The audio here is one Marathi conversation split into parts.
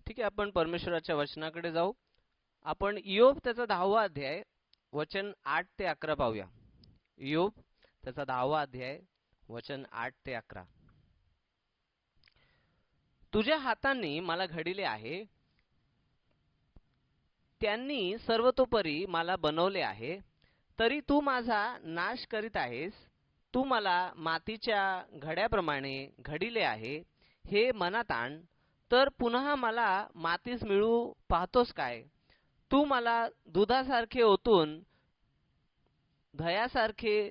ठीक आहे, आपण परमेश्वराच्या वचनाकडे जाऊ. आपण इयोब त्याचा 10वा अध्याय वचन 8 ते 11 पाहूया. इयोब त्याचा 10वा अध्याय वचन 8 ते 11. तुझ्या हातांनी मला घडिले आहे, त्यांनी सर्वतोपरी मला बनवले आहे. तरी तू माझा नाश करीत आहेस. तू मला मातीच्या घड्याप्रमाणे घडिले आहे. हे मनात आण, तर पुन्हा मला मातीस मिळू पाहतोस काय? तू मला दुधासारखे ओतून दह्यासारखे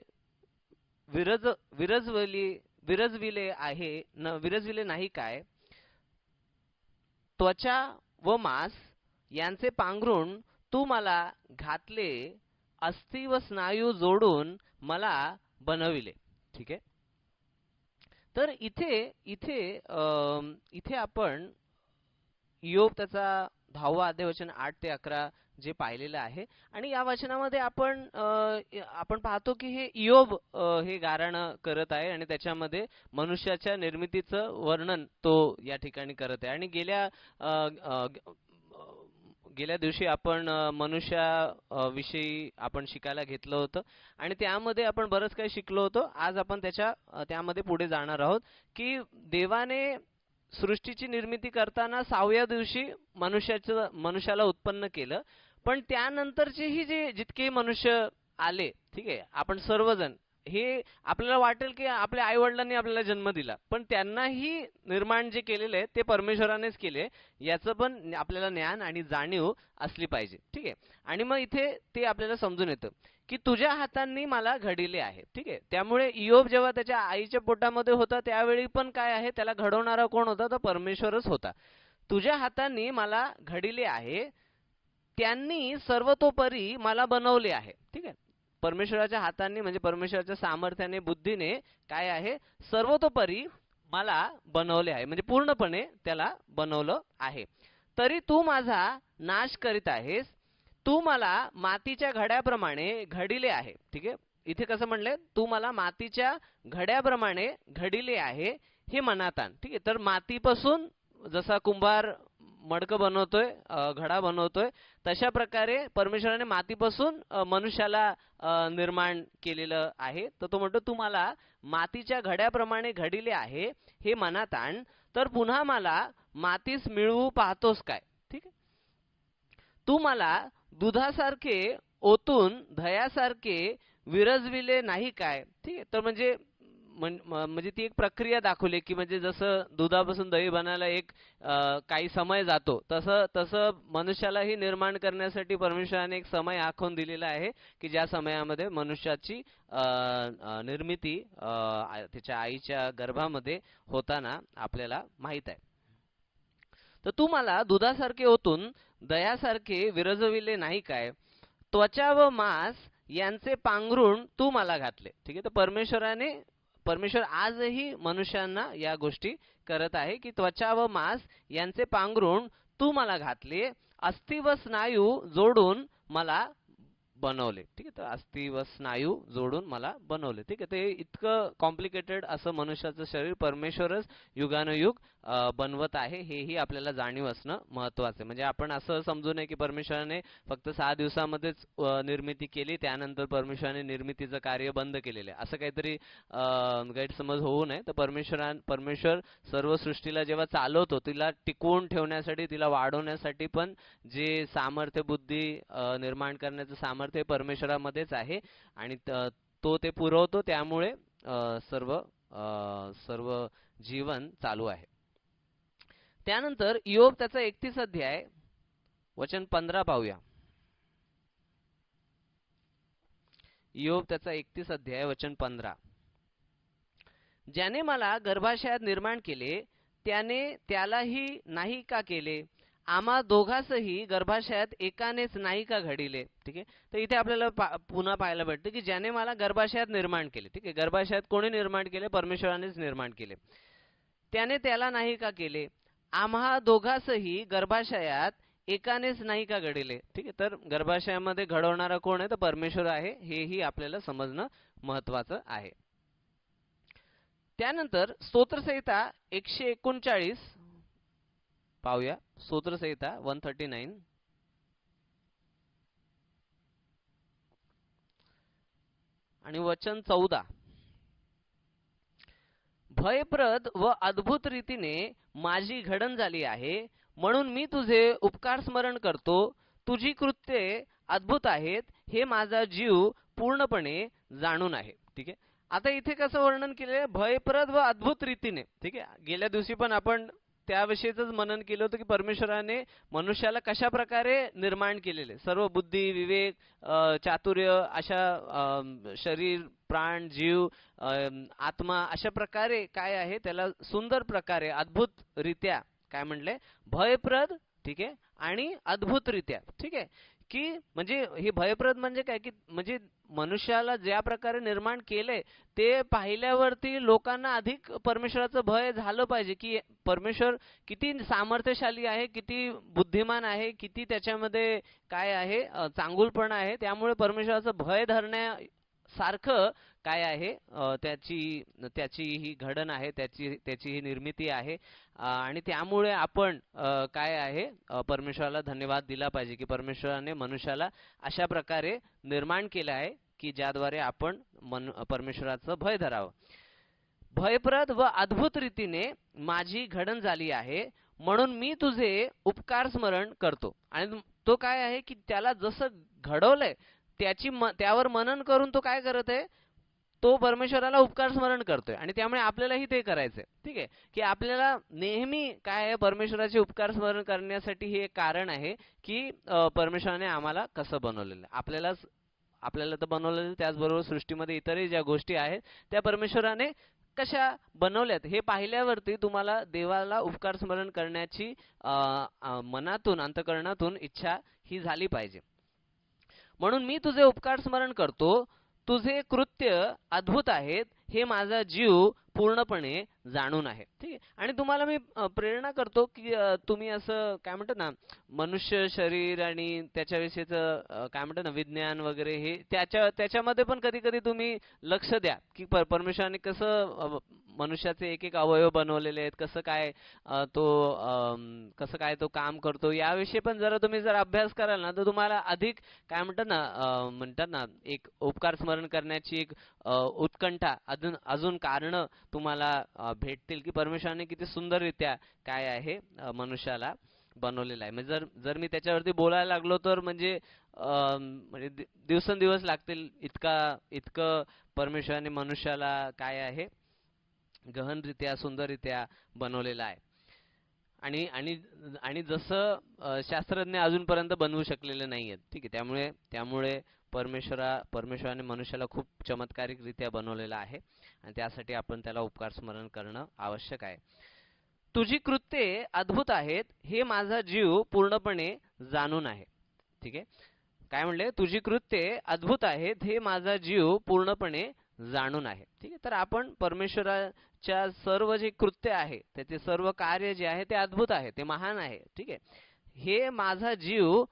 विरज विरजवली विरजविले आहे विरजविले नाही काय? त्वचा व मांस यांचे पांघरून तू मला घातले, अस्थि व स्नायू जोडून मला बनविले. ठीक आहे, तर इथे इथे इथे आपण इयोब त्याचा 10वा अध्याय वचन 8 ते 11 जे पाहिलेलं आहे. आणि या वचनामध्ये आपण पाहतो की हे इयोब हे गारणं करत आहे आणि त्याच्यामध्ये मनुष्याच्या निर्मितीचं वर्णन तो या ठिकाणी करत आहे. आणि गेल्या दिवशी आपण मनुष्याविषयी आपण शिकायला घेतलं होतं आणि त्यामध्ये आपण बरंच काही शिकलो होतो. आज आपण त्यामध्ये पुढे जाणार आहोत की देवाने सृष्टीची निर्मिती करताना 6व्या दिवशी मनुष्याला उत्पन्न केलं. पण त्यानंतरचेही जितके मनुष्य आले, ठीक आहे, आपण सर्वजण हे आपल्याला वाटेल की आपल्या आई वडिलांनी आपल्याला जन्म दिला, पण त्यांनाही निर्माण जे केलेले आहे ते परमेश्वरानेच केले, याचं पण आपल्याला ज्ञान आणि जाणीव असली पाहिजे. ठीक आहे, आणि मग इथे ते आपल्याला समजून येतं की तुझ्या हातांनी मला घडिले आहे. ठीक आहे, त्यामुळे इयोब जेव्हा त्याच्या आईच्या पोटामध्ये होता त्यावेळी पण काय आहे, त्याला घडवणारा कोण होता? तर परमेश्वरच होता. तुझ्या हातांनी मला घडिले आहे, त्यांनी सर्वतोपरी मला बनवले आहे. ठीक आहे, परमेश्वराच्या हातांनी म्हणजे परमेश्वराच्या सामर्थ्याने, बुद्धीने काय आहे, सर्वतोपरी मला बनवले आहे, म्हणजे पूर्णपणे त्याला बनवलं आहे. तरी तू माझा नाश करीत आहेस. तू मला मातीच्या घड्याप्रमाणे घडिले आहे. ठीक आहे, इथे कसं म्हणले, तू मला मातीच्या घड्याप्रमाणे घडिले आहे, हे मनात आण. ठीक आहे, तर मातीपासून जसा कुंभार मडकं बनवतोय, घडा बनवतोय, तशा प्रकारे परमेश्वराने मातीपासून मनुष्याला निर्माण केलेलं आहे. तर तो म्हणतो, तू मला मातीच्या घड्याप्रमाणे घडिले आहे, हे मनात आण, तर पुन्हा मला मातीस मिळवू पाहतोस काय? ठीक आहे, तू मला दुधासारखे ओतून दह्यासारखे विरजविले नाही काय? ठीक आहे, तर म्हणजे ती एक प्रक्रिया दाखवली की म्हणजे जसं दुधापासून दही बनायला एक काही समय जातो, तसं तसं मनुष्यालाही निर्माण करण्यासाठी परमेश्वराने एक समय आखून दिलेला आहे की ज्या समयामध्ये मनुष्याची निर्मिती त्याच्या आईच्या गर्भामध्ये होताना आपल्याला माहित आहे. तर तू मला दुधासारखे ओतून दह्यासारखे विरजविले नाही काय? त्वचा व मांस यांचे पांघरून तू मला घातले. ठीक आहे, तर परमेश्वर आजही मनुष्यांना या गोष्टी करत आहे की त्वचा व मांस यांचे पांघरून तू मला घातले, अस्थि व स्नायू जोडून मला बनवले. ठीक आहे, तर अस्थि व स्नायू जोडून मला बनवले. ठीक आहे, ते इतकं कॉम्प्लिकेटेड असं मनुष्याचं शरीर परमेश्वरच युगानुयुग बनवत आहे, हेही आपल्याला जाणीव असणं महत्त्वाचं आहे. म्हणजे आपण असं समजू नये की परमेश्वराने फक्त 6 दिवसामध्येच निर्मिती केली, त्यानंतर परमेश्वराने निर्मितीचं कार्य बंद केलेलं आहे, असं काहीतरी गैरसमज होऊ नये. तर परमेश्वर सर्व सृष्टीला जेव्हा चालवतो, तिला टिकवून ठेवण्यासाठी, तिला वाढवण्यासाठी पण जे सामर्थ्य, बुद्धी निर्माण करण्याचं सामर्थ्य परमेश्वरामध्येच आहे आणि तो ते पुरवतो. त्यामुळे सर्व जीवन चालू आहे. त्यानंतर इयोब त्याचा 31 अध्याय वचन 15 पाहूया. इयोब त्याचा 31 अध्याय वचन 15. ज्याने मला गर्भाशयात निर्माण केले, त्याने त्यालाही नाही का केले? आम्हा दोघांसही गर्भाशयात एकानेच नाही का घडिले? ठीक आहे, तर इथे आपल्याला पुन्हा पाहायला भेटतं की ज्याने मला गर्भाशयात निर्माण केले. ठीक आहे, गर्भाशयात कोणी निर्माण केले? परमेश्वरानेच निर्माण केले. त्याने त्याला नाही का केले? आम्हा दोघांसही गर्भाशयात एकानेच नाही का घडिले? ठीक आहे, तर गर्भाशयामध्ये घडवणारा कोण आहे? तर परमेश्वर आहे, हेही आपल्याला समजणं महत्त्वाचं आहे. त्यानंतर स्तोत्रसंहिता 139 पाहूया. स्तोत्रसंहिता 139 आणि वचन 14. भयप्रद व अद्भुत रीतीने माझी घडण झाली आहे, म्हणून मी तुझे उपकार स्मरण करतो. तुझी कृत्ये अद्भुत आहेत, हे माझा जीव पूर्णपणे जाणून आहे. ठीक आहे. आता इथे कसं वर्णन केले, भयप्रद व अद्भुत रीतीने. ठीक आहे. गेल्या दिवशी पण आपण त्याविषयीच मनन केलं होतं की परमेश्वराने मनुष्याला कशा प्रकारे निर्माण केलेले. सर्व बुद्धी, विवेक, चातुर्य अशा शरीर, प्राण, जीव, आत्मा अशा प्रकारे काय आहे त्याला सुंदर प्रकारे अद्भुत रीत्या काय म्हणले, भयप्रद. ठीक आहे. आणि अद्भुत रीत्या. ठीक आहे. की म्हणजे हे भयप्रद म्हणजे काय की म्हणजे मनुष्याला ज्या प्रकारे निर्माण केले ते पाहिल्यावरती लोकांना अधिक परमेश्वराचं भय झालं पाहिजे की परमेश्वर किती सामर्थ्यशाली आहे, किती बुद्धिमान आहे, किती त्याच्यामध्ये काय आहे चांगुलपणा आहे. त्यामुळे परमेश्वराचं भय धरण्यासारखं काय आहे त्याची ही घडण आहे, त्याची ही निर्मिती आहे. आणि त्यामुळे आपण काय आहे परमेश्वराला धन्यवाद दिला पाहिजे की परमेश्वराने मनुष्याला अशा प्रकारे निर्माण केलं आहे की ज्याद्वारे आपण परमेश्वराचं भय धरावं. भयप्रद व अद्भुत रीतीने माझी घडण झाली आहे, म्हणून मी तुझे उपकार स्मरण करतो. आणि तो काय आहे की त्याला जसं घडवलंय त्यावर मनन करून तो काय करत आहे, तो परमेश्वराला उपकार स्मरण करतोय. आणि त्यामुळे आपल्यालाही ते करायचंय. ठीक आहे. की आपल्याला नेहमी काय आहे परमेश्वराचे उपकार स्मरण करण्यासाठी हे एक कारण आहे की परमेश्वराने आम्हाला कसं बनवलेलं, आपल्याला तर बनवलेलं, त्याचबरोबर सृष्टीमध्ये इतरही ज्या गोष्टी आहेत त्या परमेश्वराने कशा बनवल्यात हे पाहिल्यावरती तुम्हाला देवाला उपकार स्मरण करण्याची मनातून, अंतःकरणातून इच्छा ही झाली पाहिजे. म्हणून मी तुझे उपकार स्मरण करतो. तुझे कृत्य अद्भुत आहेत, हे माझा जीव पूर्णपणे जाणून आहे. ठीक आहे. आणि तुम्हाला मी प्रेरणा करतो की तुम्ही असं काय म्हणतात ना, मनुष्य शरीर आणि त्याच्याविषयीचं काय म्हणतात ना विज्ञान वगैरे हे त्याच्यामध्ये पण कधी कधी तुम्ही लक्ष द्या की परमेश्वराने कसं मनुष्याचे एक एक अवयव बनवलेले आहेत, कसं काय तो काम करतो याविषयी पण जरा तुम्ही जर अभ्यास कराल ना तर तुम्हाला अधिक काय म्हणतात ना एक उपकार स्मरण करण्याची एक उत्कंठा, अजून कारण तुम्हाला भेटतील की परमेश्वराने किती सुंदररित्या काय आहे मनुष्याला बनवलेलं आहे. म्हणजे जर मी त्याच्यावरती बोलायला लागलो तर म्हणजे दिवसेंदिवस लागतील, इतकं परमेश्वराने मनुष्याला काय आहे गहनरित्या, सुंदररित्या बनवलेलं आहे. आणि जसं शास्त्रज्ञ अजूनपर्यंत बनवू शकलेले नाहीयेत. ठीक आहे. त्यामुळे परमेश्वराने मनुष्याला खूप चमत्कारिकरित्या बनवलेला आहे आणि त्यासाठी आपण त्याला उपकार स्मरण करणं आवश्यक आहे. तुझी कृत्ये अद्भुत आहेत, हे माझा जीव पूर्णपणे जाणून आहे. ठीक आहे. काय म्हणले, तुझी कृत्ये अद्भुत आहेत, हे माझा जीव पूर्णपणे जाणून आहे. ठीक आहे. तर आपण परमेश्वराच्या सर्व जे कृत्य आहे, त्याचे सर्व कार्य जे आहे ते अद्भुत आहे, ते महान आहे. ठीक आहे. हे माझा जीव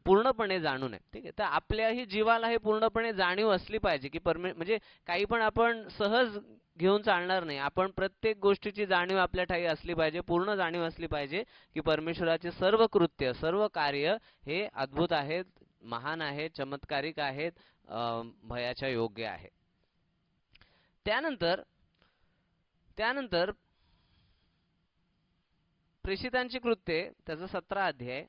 पूर्णपणे जाणून आहे. ठीक आहे. तर आपल्याही जीवाला हे पूर्णपणे जाणीव असली पाहिजे की म्हणजे काही पण आपण सहज घेऊन चालणार नाही. आपण प्रत्येक गोष्टीची जाणीव आपल्या ठाई असली पाहिजे, पूर्ण जाणीव असली पाहिजे की परमेश्वराचे सर्व कृत्य, सर्व कार्य हे अद्भुत आहेत, महान आहेत, चमत्कारिक आहेत, भयाच्या योग्य आहे. त्यानंतर प्रेषितांची कृत्ये त्याचा 17 अध्याय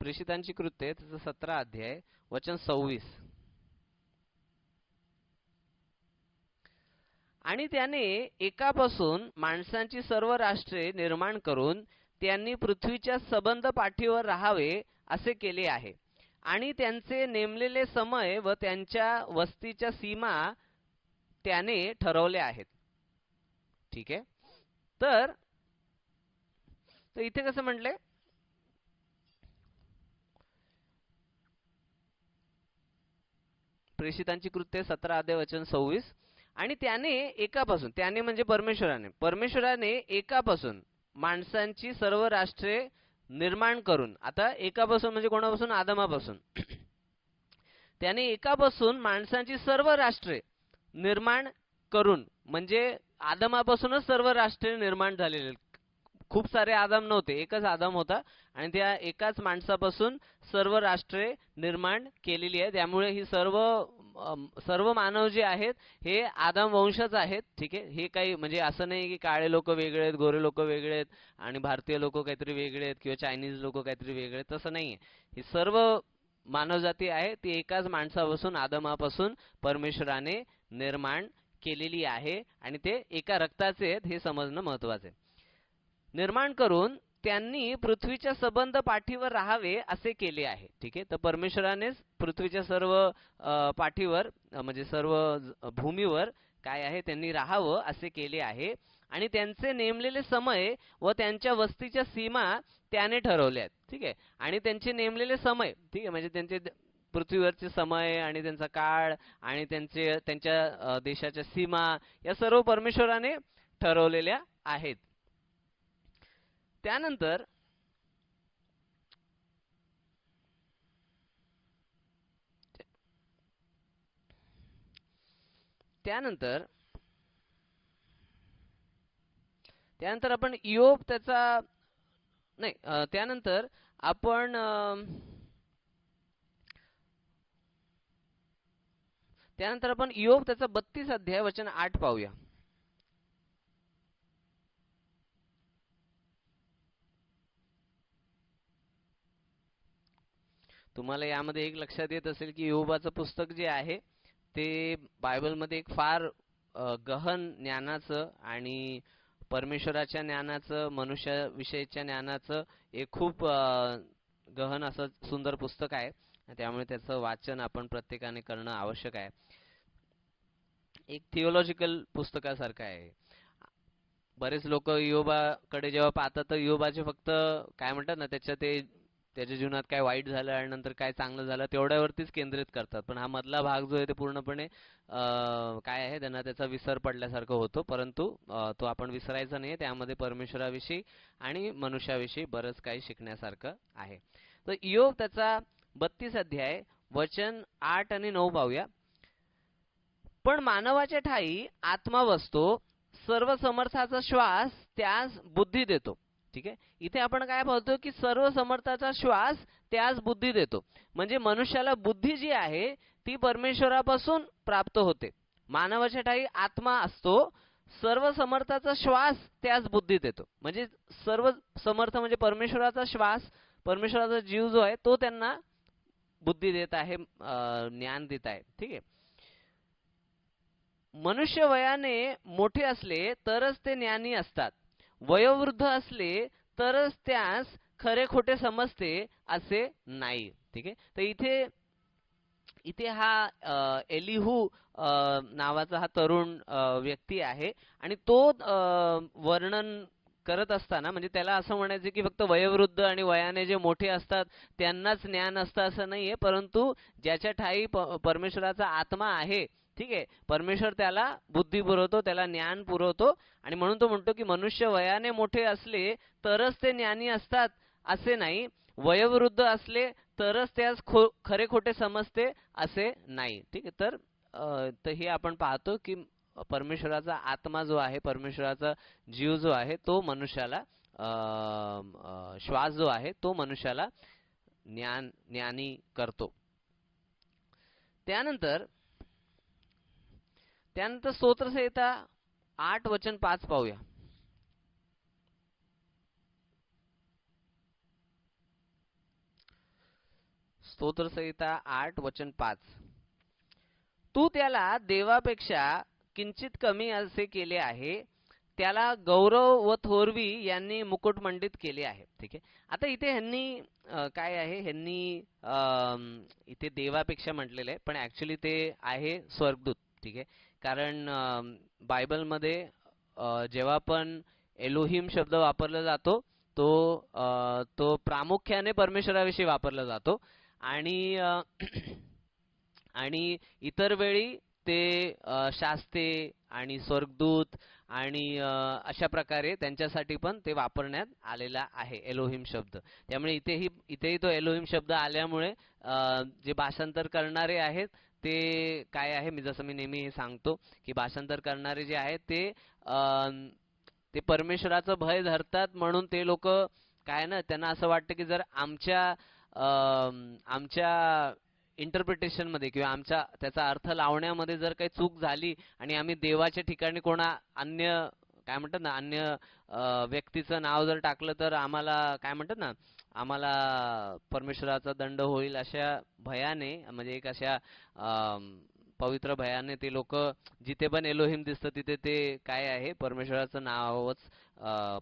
प्रेषितांची कृत्ये त्याचा 17 अध्याय वचन 26. आणि त्याने एकापासून माणसांची सर्व राष्ट्रे निर्माण करून त्यांनी पृथ्वीच्या सबंध पाठीवर राहावे असे केले आहे. आणि त्यांचे नेमलेले समय व त्यांच्या वस्तीच्या सीमा त्याने ठरवले आहेत. ठीक आहे. तर इथे कसं म्हटले, प्रेषितांची कृत्ये 17 अध्याय वचन 26. आणि त्याने म्हणजे परमेश्वराने एकापासून माणसांची सर्व राष्ट्रे निर्माण करून, आता एकापासून म्हणजे कोणापासून, आदमापासून त्याने एकापासून माणसांची सर्व राष्ट्रे निर्माण करून, म्हणजे आदमापासूनच सर्व राष्ट्रे निर्माण झालेले. खूप सारे आदम नव्हते, एकच आदम होता आणि त्या एकाच माणसापासून सर्व राष्ट्रे निर्माण केलेली आहे. त्यामुळे ही सर्व मानव जे आहेत हे आदम वंशच आहेत. ठीक आहे, हे काही म्हणजे असं नाही की काळे लोक वेगळे आहेत, गोरे लोक वेगळे आहेत आणि भारतीय लोक काहीतरी वेगळे आहेत किंवा चायनीज लोक काहीतरी वेगळे आहेत, तसं नाहीये. ही सर्व मानवजाती आहे ती एकाच माणसापासून, आदमापासून परमेश्वराने निर्माण केलेली आहे आणि ते एका रक्ताचे आहेत हे समजणं महत्त्वाचं आहे. निर्माण करून त्यांनी पृथ्वीच्या सबंध पाठीवर राहावे असे केले आहे. ठीक आहे, तर परमेश्वरानेच पृथ्वीच्या सर्व पाठीवर म्हणजे सर्व भूमीवर काय आहे त्यांनी राहावं असे केले आहे आणि त्यांचे नेमलेले समय व त्यांच्या वस्तीच्या सीमा त्याने ठरवल्या आहेत. ठीक आहे, आणि त्यांचे नेमलेले समय, ठीक आहे, म्हणजे त्यांचे पृथ्वीवरचे समय आणि त्यांचा काळ आणि त्यांच्या देशाच्या सीमा या सर्व परमेश्वराने ठरवलेल्या आहेत. त्यानंतर त्यानंतर त्यानंतर आपण इयोब त्याचा नाही त्यानंतर आपण इयोब त्याचा 32 अध्याय वचन 8 पाहूया. तुम्हाला यामध्ये एक लक्षात येत असेल की इयोबाचं पुस्तक जे आहे ते बायबलमध्ये एक फार गहन ज्ञानाचं आणि परमेश्वराच्या ज्ञानाचं, मनुष्याविषयीच्या ज्ञानाचं एक खूप गहन असं सुंदर पुस्तक आहे. त्यामुळे त्याचं वाचन आपण प्रत्येकाने करणं आवश्यक आहे. एक थिओलॉजिकल पुस्तकासारखं आहे. बरेच लोक इयोबाकडे जेव्हा पाहतात तर इयोबाचे फक्त काय म्हणतात ना त्याच्या जीवनात काय वाईट झालं आणि नंतर काय चांगलं झालं तेवढ्यावरतीच केंद्रित करतात. पण हा मधला भाग जो आहे ते पूर्णपणे काय आहे त्यांना त्याचा विसर पडल्यासारखं होतो. परंतु तो आपण विसरायचा नाही. त्यामध्ये परमेश्वराविषयी आणि मनुष्याविषयी बरंच काही शिकण्यासारखं आहे. तर इयोब त्याचा 32 अध्याय वचन 8 आणि 9 पाहूया. पण मानवाच्या ठाई आत्मा बसतो, सर्व समर्थाचा श्वास त्यास बुद्धी देतो. ठीक आहे, इथे आपण काय पाहतो की सर्व समर्थाचा श्वास त्यास बुद्धी देतो. म्हणजे मनुष्याला बुद्धी जी आहे ती परमेश्वरापासून प्राप्त होते. मानवाच्या ठाई आत्मा असतो, सर्व समर्थाचा श्वास त्यास बुद्धी देतो. म्हणजे सर्व समर्थ म्हणजे परमेश्वराचा श्वास, परमेश्वराचा जीव जो आहे तो त्यांना बुद्धी देत आहे, ज्ञान देत आहे. ठीक आहे, मनुष्य वयाने मोठे असले तरच ते ज्ञानी असतात, वयोवृद्ध असले तरच त्यास खरे खोटे समजते असे नाही. ठीक आहे, तर इथे हा एलिहू नावाचा हा तरुण व्यक्ती आहे आणि तो वर्णन करत असताना म्हणजे त्याला असं म्हणायचं की फक्त वयोवृद्ध आणि वयाने जे मोठे असतात त्यांनाच ज्ञान असतं असं नाहीये, परंतु ज्याच्या ठाई परमेश्वराचा आत्मा आहे, ठीक आहे, परमेश्वर त्याला बुद्धी पुरवतो, त्याला ज्ञान पुरवतो आणि म्हणून तो म्हणतो की मनुष्य वयाने मोठे असले तरच ते ज्ञानी असतात असे नाही, वयोवृद्ध असले तरच त्यास खरे खोटे समजते असे नाही. ठीक आहे, तर हे आपण पाहतो की परमेश्वराचा आत्मा जो आहे, परमेश्वराचा जीव जो आहे तो मनुष्याला श्वास जो आहे तो मनुष्याला ज्ञानी करतो. त्यानंतर स्तोत्रसंहिता 8 वचन 5 पाहूया. स्तोत्रसंहिता 8 वचन 5. तू त्याला देवापेक्षा किंचित कमी असे केले आहे, त्याला गौरव व थोरवी यांनी मुकुटमंडित केले आहे. ठीक आहे, आता इथे ह्यांनी काय आहे, ह्यांनी इथे देवापेक्षा म्हटलेले आहे पण ऍक्च्युली ते आहे स्वर्गदूत. ठीक आहे, कारण बायबलमध्ये जेव्हा पण एलोहिम शब्द वापरला जातो तो प्रामुख्याने परमेश्वराविषयी वापरला जातो आणि आणि इतर वेळी ते शास्ते आणि स्वर्गदूत आणि अशा प्रकारे त्यांच्यासाठी पण ते वापरण्यात आलेला आहे एलोहिम शब्द. त्यामुळे इथेही तो एलोहिम शब्द आल्यामुळे जे भाषांतर करणारे आहेत ते काय आहे, जसं मी नेहमी हे सांगतो की भाषांतर करणारे जे आहेत ते परमेश्वराचं भय धरतात, म्हणून ते लोक काय ना, त्यांना असं वाटतं की जर आमच्या इंटरप्रिटेशन मध्ये किंवा आमच्या त्याचा अर्थ लावण्यामध्ये जर काही चूक झाली आणि आम्ही देवाच्या ठिकाणी कोणा अन्य काय म्हणतात ना, अन्य व्यक्तीचं नाव जर टाकलं तर आम्हाला काय म्हणतात ना, आम्हाला परमेश्वराचा दंड होईल, अशा भयाने, म्हणजे एक अशा पवित्र भयाने ते लोक जिथे पण एलोहिम दिसतं तिथे ते काय आहे, परमेश्वराचं नावच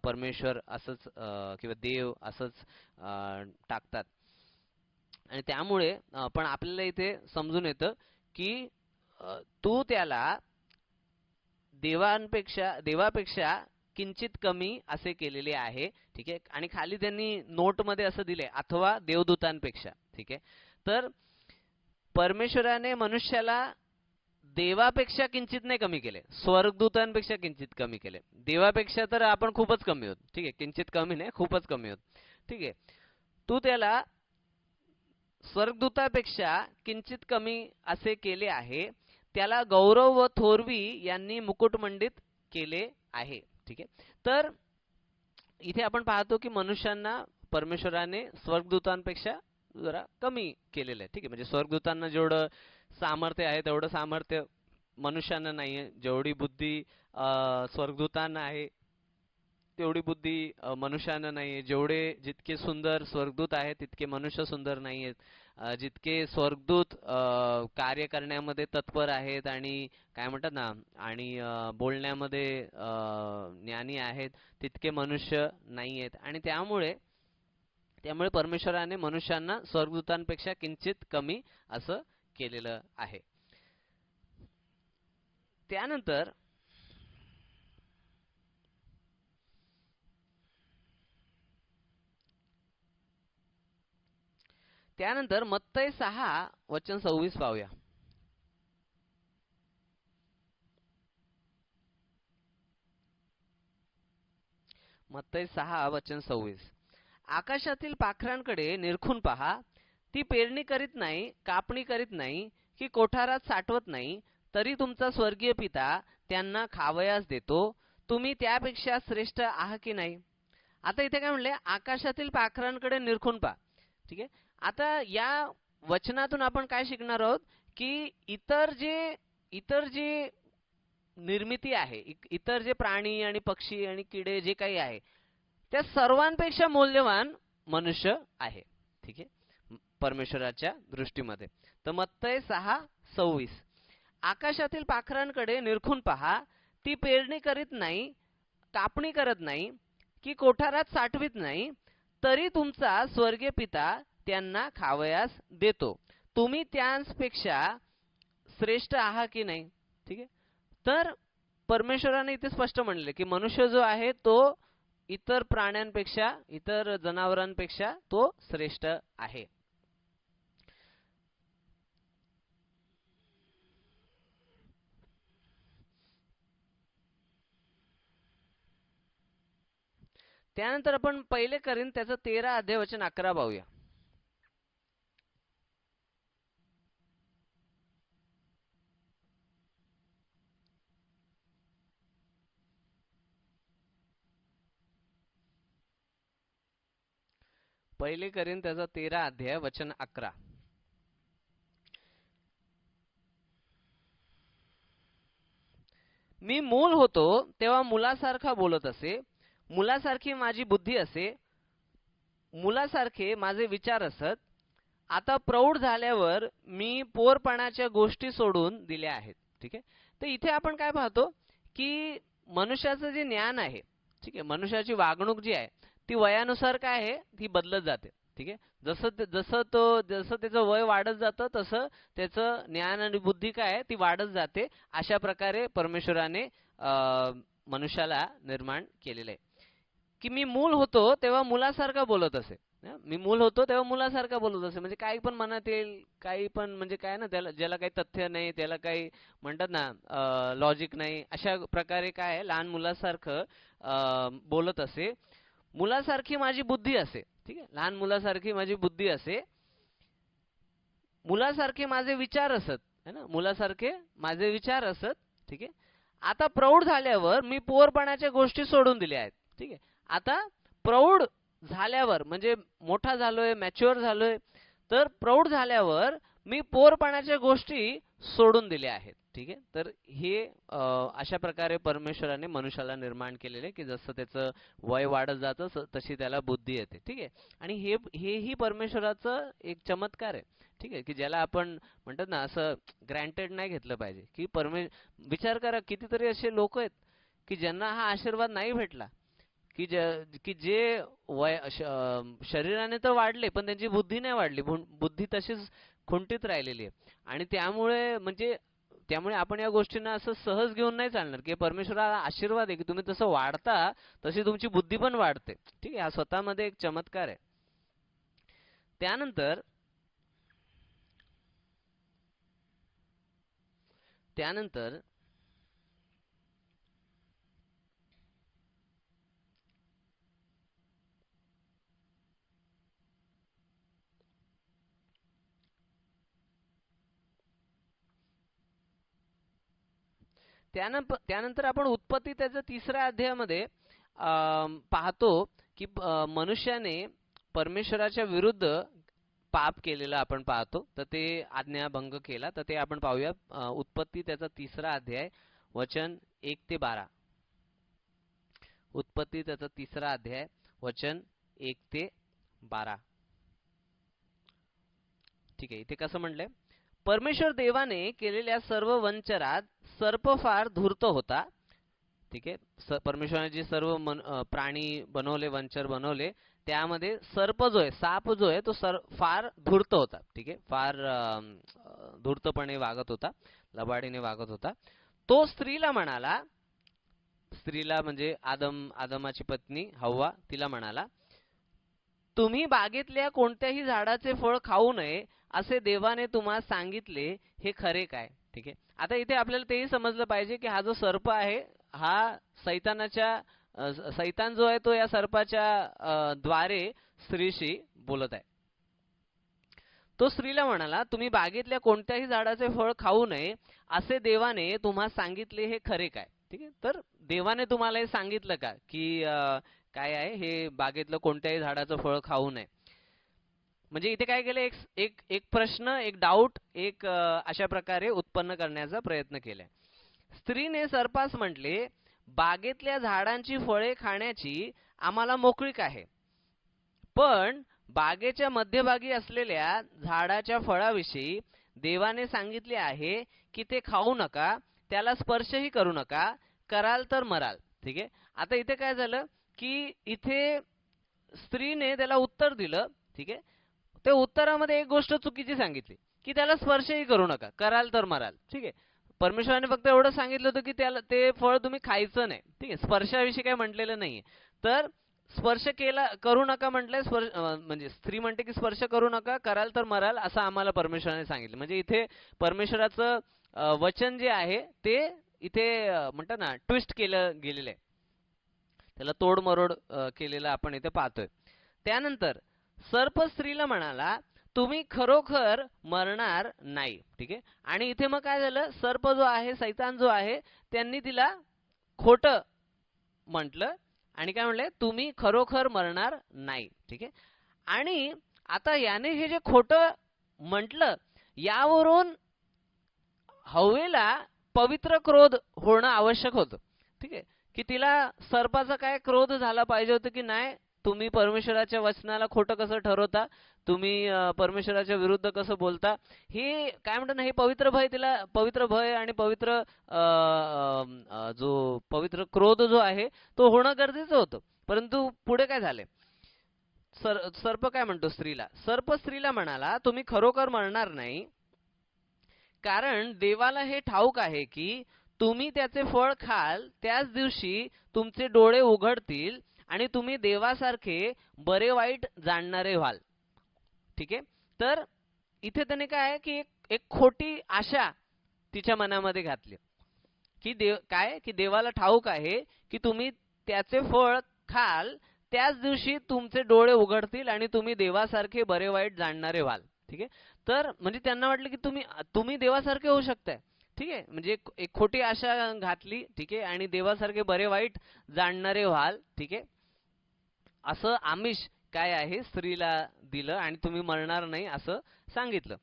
परमेश्वर असंच किंवा देव असंच टाकतात. आणि त्यामुळे पण आपल्याला इथे समजून येतं की तू त्याला देवापेक्षा किंचित कमी असे केलेले आहे. ठीक आहे. आणि खाली त्यांनी नोट मध्ये असं दिले, अथवा देवदूतांपेक्षा. ठीक आहे. तर परमेश्वराने मनुष्याला देवापेक्षा किंचित नाही कमी केले, स्वर्गदूतांपेक्षा किंचित कमी केले. देवापेक्षा तर आपण खूपच कमी होत. ठीक आहे. किंचित कमी नाही, खूपच कमी होत. ठीक आहे. तू त्याला स्वर्गदूतापेक्षा किंचित कमी असे केले आहे. त्याला गौरव व थोरवी यांनी मुकुटमंडित केले आहे. ठीक आहे. तर इथे आपण पाहतो की मनुष्यांना परमेश्वराने स्वर्गदूतांपेक्षा जरा कमी केलेलं आहे. ठीक आहे. म्हणजे स्वर्गदूतांना जेवढं सामर्थ्य आहे तेवढं सामर्थ्य मनुष्यांना नाहीये. जेवढी बुद्धी स्वर्गदूतांना आहे तेवढी बुद्धी मनुष्यांना नाहीये. जितके सुंदर स्वर्गदूत आहेत तितके मनुष्य सुंदर नाहीयेत. जितके स्वर्गदूत कार्य करण्यामध्ये तत्पर आहेत आणि काय म्हणतात ना, आणि बोलण्यामध्ये ज्ञानी आहेत, तितके मनुष्य नाहीयेत. आणि त्यामुळे परमेश्वराने मनुष्यांना स्वर्गदूतांपेक्षा किंचित कमी असं केलेलं आहे. त्यानंतर मत्तई 6:26 पाहूया. मत्तई 6:26. आकाशातील पाखरांकडे निरखून पहा, ती पेरणी करीत नाही, कापणी करीत नाही, की कोठारात साठवत नाही, तरी तुमचा स्वर्गीय पिता त्यांना खावयास देतो. तुम्ही त्यापेक्षा श्रेष्ठ आहात की नाही. आता इथे काय म्हणले, आकाशातील पाखरांकडे निरखून पहा. ठीक आहे. आता या वचनातून आपण काय शिकणार आहोत की इतर जे निर्मिती आहे, इतर जे प्राणी आणि पक्षी आणि किडे जे काही आहे, त्या सर्वांपेक्षा मौल्यवान मनुष्य आहे. ठीक आहे. परमेश्वराच्या दृष्टीमध्ये. तर मत्तई 6:26. आकाशातील पाखरांकडे निरखून पहा, ती पेरणी करीत नाही, कापणी करत नाही, की कोठारात साठवीत नाही, तरी तुमचा स्वर्गीय पिता त्यांना खावयास देतो. तुम्ही त्यांपेक्षा श्रेष्ठ आहात की नाही. ठीक आहे. तर परमेश्वराने इथे स्पष्ट म्हणले की मनुष्य जो आहे तो इतर प्राण्यांपेक्षा, इतर जनावरांपेक्षा तो श्रेष्ठ आहे. त्यानंतर आपण पहिले करीन त्याचं 13 अध्याय वचन 11 पाहूया. पहिले करीन त्याचा 13 अध्याय वचन 11. मी मूल होतो तेव्हा मुलासारखा बोलत असे, मुलासारखी माझी बुद्धी असे, मुलासारखे माझे विचार असत. आता प्रौढ झाल्यावर मी पोरपणाच्या गोष्टी सोडून दिल्या आहेत. ठीक आहे. तर इथे आपण काय पाहतो की मनुष्याचं जे ज्ञान आहे, ठीक आहे, मनुष्याची वागणूक जी आहे ती वयानुसार काय आहे, ती बदलत जाते. ठीक आहे. जसं त्याचं वय वाढत जातं तसं त्याचं ज्ञान आणि बुद्धी काय आहे ती वाढत जाते. अशा प्रकारे परमेश्वराने मनुष्याला निर्माण केलेलं आहे. की मी मूल होतो तेव्हा मुलासारखा बोलत असे. मी मूल होतो तेव्हा मुलासारखा बोलत असे, म्हणजे काही पण मनात येईल, काही पण, म्हणजे काय ना, त्याला ज्याला काही तथ्य नाही, त्याला काही म्हणतात ना लॉजिक नाही, अशा प्रकारे काय लहान मुलासारखं बोलत असे. मुलासारखी माझी बुद्धी असे. ठीक आहे. लहान मुलासारखी माझी बुद्धी असे, मुलासारखे माझे विचार असत. है ना, मुलासारखे माझे विचार असत. ठीक आहे. आता प्रौढ झाल्यावर मी पोरपणाच्या गोष्टी सोडून दिल्या आहेत. ठीक आहे. आता प्रौढ झाल्यावर म्हणजे मोठा झालोय, मॅच्युअर झालोय, तर प्रौढ झाल्यावर मी पोरपणाच्या गोष्टी सोडून दिल्या आहेत. ठीक आहे. तर हे अशा प्रकारे परमेश्वराने मनुष्याला निर्माण केलेले की जसं त्याचं वय वाढत जातं तशी त्याला बुद्धी येते. ठीक आहे. आणि हेही परमेश्वराचं एक चमत्कार आहे. ठीक आहे, की ज्याला आपण म्हणतात ना असं ग्रँटेड नाही घेतलं पाहिजे. की विचार करा, कितीतरी असे लोक आहेत की ज्यांना हा आशीर्वाद नाही भेटला, की जे शरीराने तर वाढले पण त्यांची बुद्धी नाही वाढली, बुद्धी तशीच खुंटीत राहिलेली आहे. आणि त्यामुळे आपण या गोष्टींना असं सहज घेऊन नाही चालणार की परमेश्वराला आशीर्वाद आहे की तुम्ही तसं वाढता तशी तुमची बुद्धी पण वाढते. ठीक आहे. हा स्वतःमध्ये एक चमत्कार आहे. त्यानंतर त्यानंतर त्यानंतर आपण उत्पत्ती त्याच्या 3ऱ्या अध्यायामध्ये पाहतो की मनुष्याने परमेश्वराच्या विरुद्ध पाप केलेलं आपण पाहतो. तर ते आज्ञाभंग केला. तर ते आपण पाहूया. उत्पत्ती त्याचा 3रा अध्याय वचन 1 ते 12. उत्पत्ती त्याचा 3रा अध्याय वचन 1 ते 12. ठीक आहे. इथे कसं म्हणलंय, परमेश्वर देवाने केलेल्या सर्व वंचरात सर्प फार धूर्त होता. ठीक आहे. परमेश्वराने जे सर्व प्राणी बनवले, वंचर बनवले, त्यामध्ये सर्प जो आहे, साप जो आहे, तो फार धूर्त होता. ठीक आहे. फार धूर्तपणे वागत होता, लबाडीने वागत होता. तो स्त्रीला म्हणाला, स्त्रीला म्हणजे आदमाची पत्नी हव्वा, तिला म्हणाला, तुम्ही बागेतल्या कोणत्याही झाडाचे फळ खाऊ नये असे देवाने तुम्हाला सांगितले, हे खरे काय? ठीक आहे. आता इथे आपल्याला तेही समजलं पाहिजे की हा जो सर्प आहे हा सैतान जो आहे तो या सर्पाच्या द्वारे स्त्रीशी बोलत आहे. तो स्त्रीला म्हणाला, तुम्ही बागेतल्या कोणत्याही झाडाचे फळ खाऊ नये असे देवाने तुम्हाला सांगितले, हे खरे काय? ठीक आहे. तर देवाने तुम्हाला हे सांगितलं का की काय आहे हे बागेतलं कोणत्याही झाडाचं फळ खाऊ नये? म्हणजे इथे काय केलं, एक प्रश्न, एक डाऊट, एक अशा प्रकारे उत्पन्न करण्याचा प्रयत्न केलाय. स्त्रीने सर्पास म्हटले, बागेतल्या झाडांची फळे खाण्याची आम्हाला मोकळीक आहे, पण बागेच्या मध्यभागी असलेल्या झाडाच्या फळाविषयी देवाने सांगितले आहे की ते खाऊ नका, त्याला स्पर्शही करू नका, कराल तर मराल. ठीक आहे. आता इथे काय झालं की इथे स्त्रीने त्याला उत्तर दिलं. ठीक आहे. त्या उत्तरामध्ये एक गोष्ट चुकीची सांगितली की त्याला स्पर्शही करू नका, कराल तर मराल. ठीक आहे. परमेश्वराने फक्त एवढं सांगितलं होतं की त्याला ते फळ तुम्ही खायचं नाही. ठीक आहे. स्पर्शाविषयी काही म्हटलेलं नाहीये. तर स्पर्श करू नका म्हटलंय, म्हणजे स्त्री म्हणते की स्पर्श करू नका, कराल तर मराल, असं आम्हाला परमेश्वराने सांगितलं. म्हणजे इथे परमेश्वराचं वचन जे आहे ते इथे म्हणतात ना ट्विस्ट केलं गेलेलं आहे, त्याला तोडमरोड केलेलं आपण इथे पाहतोय. त्यानंतर सर्प स्त्रीला म्हणाला, तुम्ही खरोखर मरणार नाही. ठीक आहे. आणि इथे मग काय झालं, सर्प जो आहे, सैतान जो आहे, त्यांनी तिला खोटं म्हटलं आणि काय म्हणले, तुम्ही खरोखर मरणार नाही. ठीक आहे. आणि आता याने हे जे खोटं म्हटलं, यावरून हवेला पवित्र क्रोध होणं आवश्यक होतं. ठीक आहे. की तिला सर्पाचा काय क्रोध झाला पाहिजे होतं की नाही, तुम्ही परमेश्वराच्या वचनाला खोटं कसं ठरवता, तुम्ही परमेश्वराच्या विरुद्ध कसं बोलता, हे काय म्हणतात ना, हे पवित्र भय, तिला पवित्र भय आणि पवित्र जो पवित्र क्रोध जो आहे तो होणं गरजेचं होतं. परंतु पुढे काय झाले, सर्प काय म्हणतो स्त्रीला, सर्प स्त्रीला म्हणाला, तुम्ही खरोखर मरणार नाही, कारण देवाला हे ठाऊक आहे की तुम्ही त्याचे फळ खाल त्याच दिवशी तुमचे डोळे उघडतील आणि तुम्ही देवासारखे बरे वाईट जाणणारे व्हाल. ठीक आहे. तर इथे त्याने काय आहे की एक खोटी आशा तिच्या मनामध्ये घातली की की देवाला ठाऊक आहे की तुम्ही त्याचे फळ खाल त्याच दिवशी तुमचे डोळे उघडतील आणि तुम्ही देवासारखे बरे वाईट जाणणारे व्हाल. ठीक आहे. तर म्हणजे त्यांना वाटलं की तुम्ही देवासारखे होऊ शकताय. ठीक आहे. म्हणजे एक खोटी आशा घातली. ठीक आहे. आणि देवासारखे बरे वाईट जाणणारे व्हाल. ठीक आहे. असं आमिष काय आहे स्त्रीला दिलं आणि तुम्ही मरणार नाही असं सांगितलं.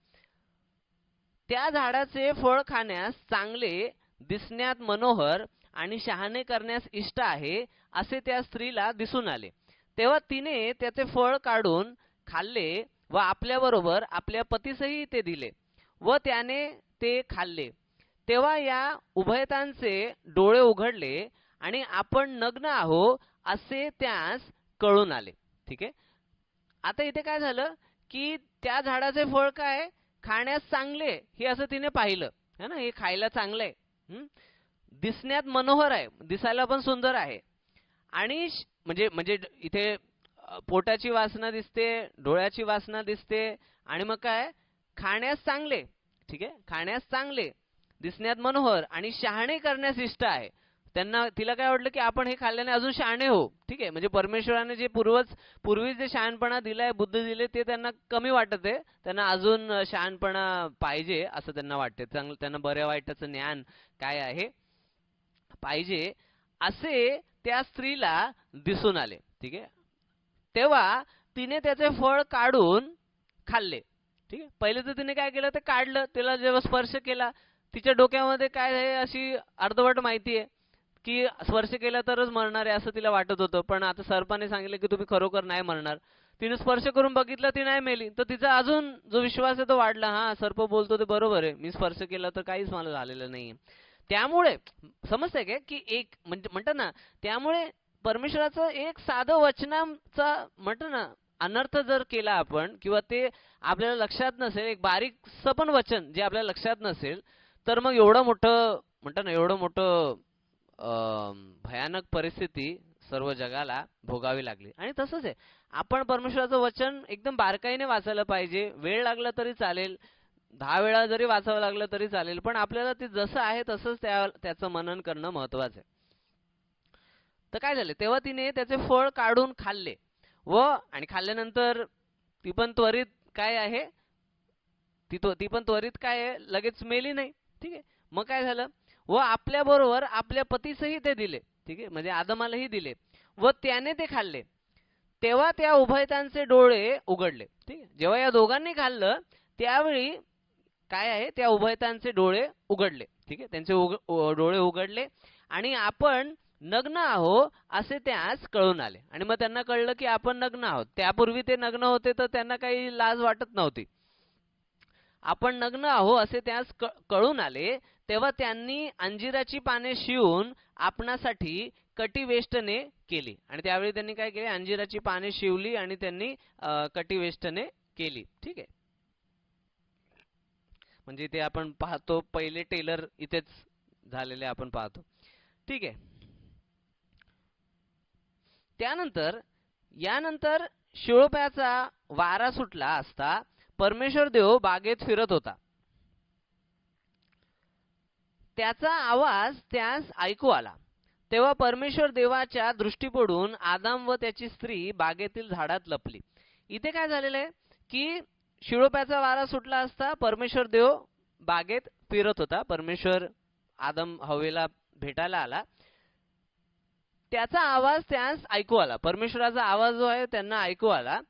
त्या झाडाचे फळ खाण्यास चांगले, दिसण्यात मनोहर आणि शहाणे करण्यास इष्ट आहे असे त्या स्त्रीला दिसून आले. तेव्हा तिने त्याचे फळ काढून खाल्ले व आपल्याबरोबर आपल्या पतीसही ते दिले व त्याने ते खाल्ले. तेव्हा या उभयतांचे डोळे उघडले आणि आपण नग्न आहो असे त्यास कळून आले. ठीक आहे. आता इथे काय झालं की त्या झाडाचे फळ काय खाण्यास चांगले हे असं तिने पाहिलं है ना, हे खायला चांगलं आहे, दिसण्यात मनोहर आहे, दिसायला पण सुंदर आहे आणि म्हणजे म्हणजे इथे पोटाची वासना दिसते, डोळ्याची वासना दिसते आणि मग काय खाण्यास चांगले. ठीक आहे. खाण्यास चांगले, दिसण्यात मनोहर आणि शहाणे करण्यास इष्ट आहे. तिला काय वाटलं की आपण हे खाल्ल्याने अजून शहाणे हो. ठीक आहे. म्हणजे परमेश्वराने जे पूर्वी जे शहाणपणा दिलाय, बुद्ध दिले, ते त्यांना कमी वाटत आहे. त्यांना अजून शहाणपणा पाहिजे असं त्यांना वाटते. त्यांना बऱ्या वाईटाचं ज्ञान काय आहे पाहिजे असे त्या स्त्रीला दिसून आले. ठीक आहे. तेव्हा तिने त्याचे फळ काढून खाल्ले. ठीक आहे. पहिले तर तिने काय केलं, ते काढलं. तिला जेव्हा स्पर्श केला, तिच्या डोक्यामध्ये काय आहे अशी अर्धवट माहिती आहे की स्पर्श केला तरच मरणार आहे असं तिला वाटत होतं. पण आता सर्पाने सांगितलं की तुम्ही खरोखर नाही मरणार. तिने स्पर्श करून बघितलं, ती नाही मेली. तर तिचा अजून जो विश्वास आहे तो वाढला. हा, सर्प बोलतो ते बरोबर आहे, मी स्पर्श केला तर काहीच मला झालेलं नाही. त्यामुळे समजतंय काय की एक म्हणजे म्हणतात ना, त्यामुळे परमेश्वराचं एक साधं वचनाचा म्हणतात ना अनर्थ जर केला आपण किंवा ते आपल्याला लक्षात नसेल, एक बारीकसं पण वचन जे आपल्याला लक्षात नसेल, तर मग एवढं मोठं म्हणतात ना, एवढं मोठं भयानक परिस्थिती सर्व जगाला भोगावी लागली. आणि तसंच आहे, आपण परमेश्वराचं वचन एकदम बारकाईने वाचायला पाहिजे. वेळ लागला तरी चालेल, 10 वेळा जरी वाचावं लागलं तरी चालेल, पण आपल्याला ते जसं आहे तसंच त्याचं मनन करणं महत्वाचं आहे. तर काय झालं, तेव्हा तिने त्याचे फळ काढून खाल्ले आणि खाल्ल्यानंतर ती पण त्वरित काय आहे, ती पण त्वरित काय आहे, लगेच मेली नाही. ठीक आहे. मग काय झालं, व आपल्या बरोबर आपल्या पतीसही ते दिले. ठीक आहे. म्हणजे आदमालाही दिले व त्याने ते खाल्ले. तेव्हा त्या उभयतांचे डोळे उघडले. ठीक आहे. जेव्हा या दोघांनी खाल्लं त्यावेळी काय आहे, त्या उभयतांचे डोळे उघडले. ठीक आहे. त्यांचे डोळे उघडले आणि आपण नग्न आहो असे त्यास कळून आले. आणि मग त्यांना कळलं की आपण नग्न आहोत. त्यापूर्वी ते नग्न होते तर त्यांना काही लाज वाटत नव्हती. आपण नग्न आहो असे त्यास कळून आले. तेव्हा त्यांनी अंजिराची पाने शिवून आपणासाठी कटिवेष्टने केली. आणि त्यावेळी त्यांनी काय केले, अंजिराची पाने शिवली आणि त्यांनी कटिवेष्टने केली. ठीक आहे. म्हणजे ते आपण पाहतो पहिले टेलर इथेच झालेले आपण पाहतो. ठीक आहे. यानंतर शिळोप्याचा वारा सुटला असता परमेश्वर देव बागेत फिरत होता. त्याचा आवाज त्यास ऐकू आला. तेव्हा परमेश्वर देवाच्या दृष्टी पडून आदाम व त्याची स्त्री बागेतील झाडात लपली. इथे काय झालेलं आहे की शिळोप्याचा वारा सुटला असता परमेश्वर देव बागेत फिरत होता. परमेश्वर आदम हवेला भेटायला आला. त्याचा आवाज त्यास ऐकू आला. परमेश्वराचा आवाज जो आहे त्यांना ऐकू आला.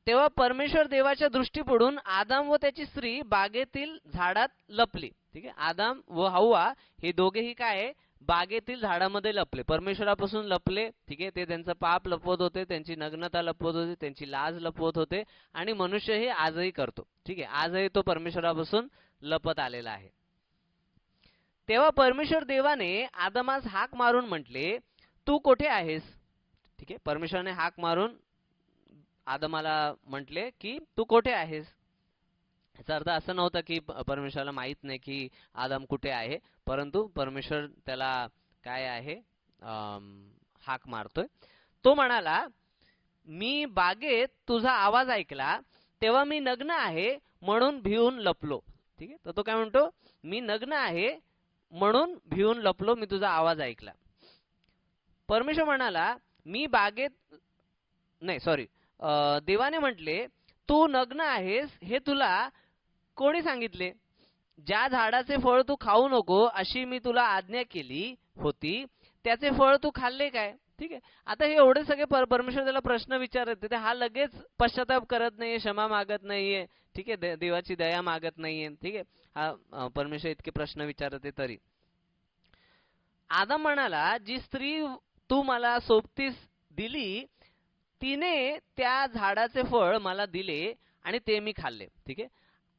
तेव्हा परमेश्वर देवाच्या दृष्टी पडून आदाम व त्याची स्त्री बागेतील झाडात लपली. ठीक आहे. आदाम व हव्वा हे दोघेही काय बागेतील झाडामध्ये लपले, परमेश्वरापासून लपले. ठीक आहे. ते त्यांचं पाप लपवत होते, त्यांची नग्नता लपवत होते, त्यांची लाज लपवत होते. आणि मनुष्य हे आजही करतो. ठीक आहे. आजही तो परमेश्वरापासून लपत आलेला आहे. तेव्हा परमेश्वर देवाने आदमास हाक मारून म्हटले, तू कोठे आहेस? ठीक आहे. परमेश्वराने हाक मारून आदमाला म्हटले की तू कोठे आहेस. याचा अर्थ असं नव्हता की परमेश्वराला माहित नाही की आदम कुठे आहे, परंतु परमेश्वर त्याला काय आहे हाक मारतोय. तो म्हणाला, मी बागेत तुझा आवाज ऐकला तेव्हा मी नग्न आहे म्हणून भिवून लपलो. ठीक आहे. तर तो काय म्हणतो, मी नग्न आहे म्हणून भिवून लपलो, मी तुझा आवाज ऐकला. परमेश्वर म्हणाला, मी बागेत नाही सॉरी देवाने म्हटले, तू नग्न आहेस हे तुला कोणी सांगितले? ज्या झाडाचे फळ तू खाऊ नको अशी मी तुला आज्ञा केली होती त्याचे फळ तू खाल्ले काय? ठीक आहे. आता हे एवढे सगळे परमेश्वर त्याला प्रश्न विचारत होते, हा लगेच पश्चाताप करत नाहीये, क्षमा मागत नाहीये, ठीक आहे, देवाची दया मागत नाहीये, ठीक आहे. हा परमेश्वर इतके प्रश्न विचारत आहे तरी आदम म्हणाला, जी स्त्री तू मला सोबतीस दिली तिने त्या झाडाचे फळ मला दिले आणि ते मी खाल्ले. ठीक आहे.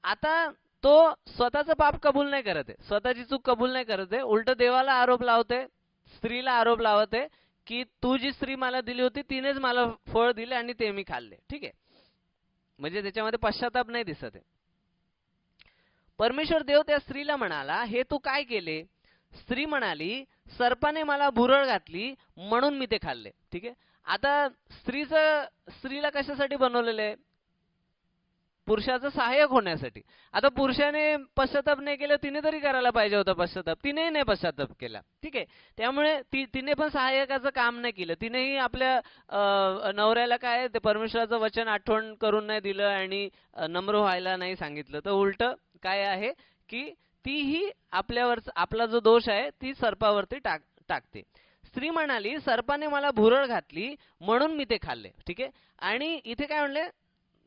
आता तो स्वतःचं पाप कबूल नाही करत आहे, स्वतःची चूक कबूल नाही करत आहे, उलट देवाला आरोप लावते, स्त्रीला आरोप लावत आहे की तू जी स्त्री मला दिली होती तिनेच मला फळ दिले आणि ते मी खाल्ले. ठीक आहे. म्हणजे त्याच्यामध्ये पश्चाताप नाही दिसत आहे. परमेश्वर देव त्या स्त्रीला म्हणाला, हे तू काय केले? स्त्री म्हणाली, सर्पाने मला भुरळ घातली म्हणून मी ते खाल्ले. ठीक आहे. आता स्त्रीला कशासाठी बनवलेलं आहे? पुरुषाचं सहाय्यक होण्यासाठी. आता पुरुषाने पश्चाताप नाही केला, तिने तरी करायला पाहिजे होता पश्चाताप, तिने नाही पश्चाताप केला. ठीक आहे. त्यामुळे तिने पण सहाय्यकाचं काम नाही केलं, तिनेही आपल्या नवऱ्याला काय ते परमेश्वराचं वचन आठवण करून नाही दिलं आणि नम्र व्हायला नाही सांगितलं, तर उलट काय आहे की तीही आपल्यावर आपला जो दोष आहे ती सर्पावरती टाकते. स्त्री म्हणाली, सर्पाने मला भुरळ घातली म्हणून मी ते खाल्ले. ठीक आहे. आणि इथे काय म्हणले,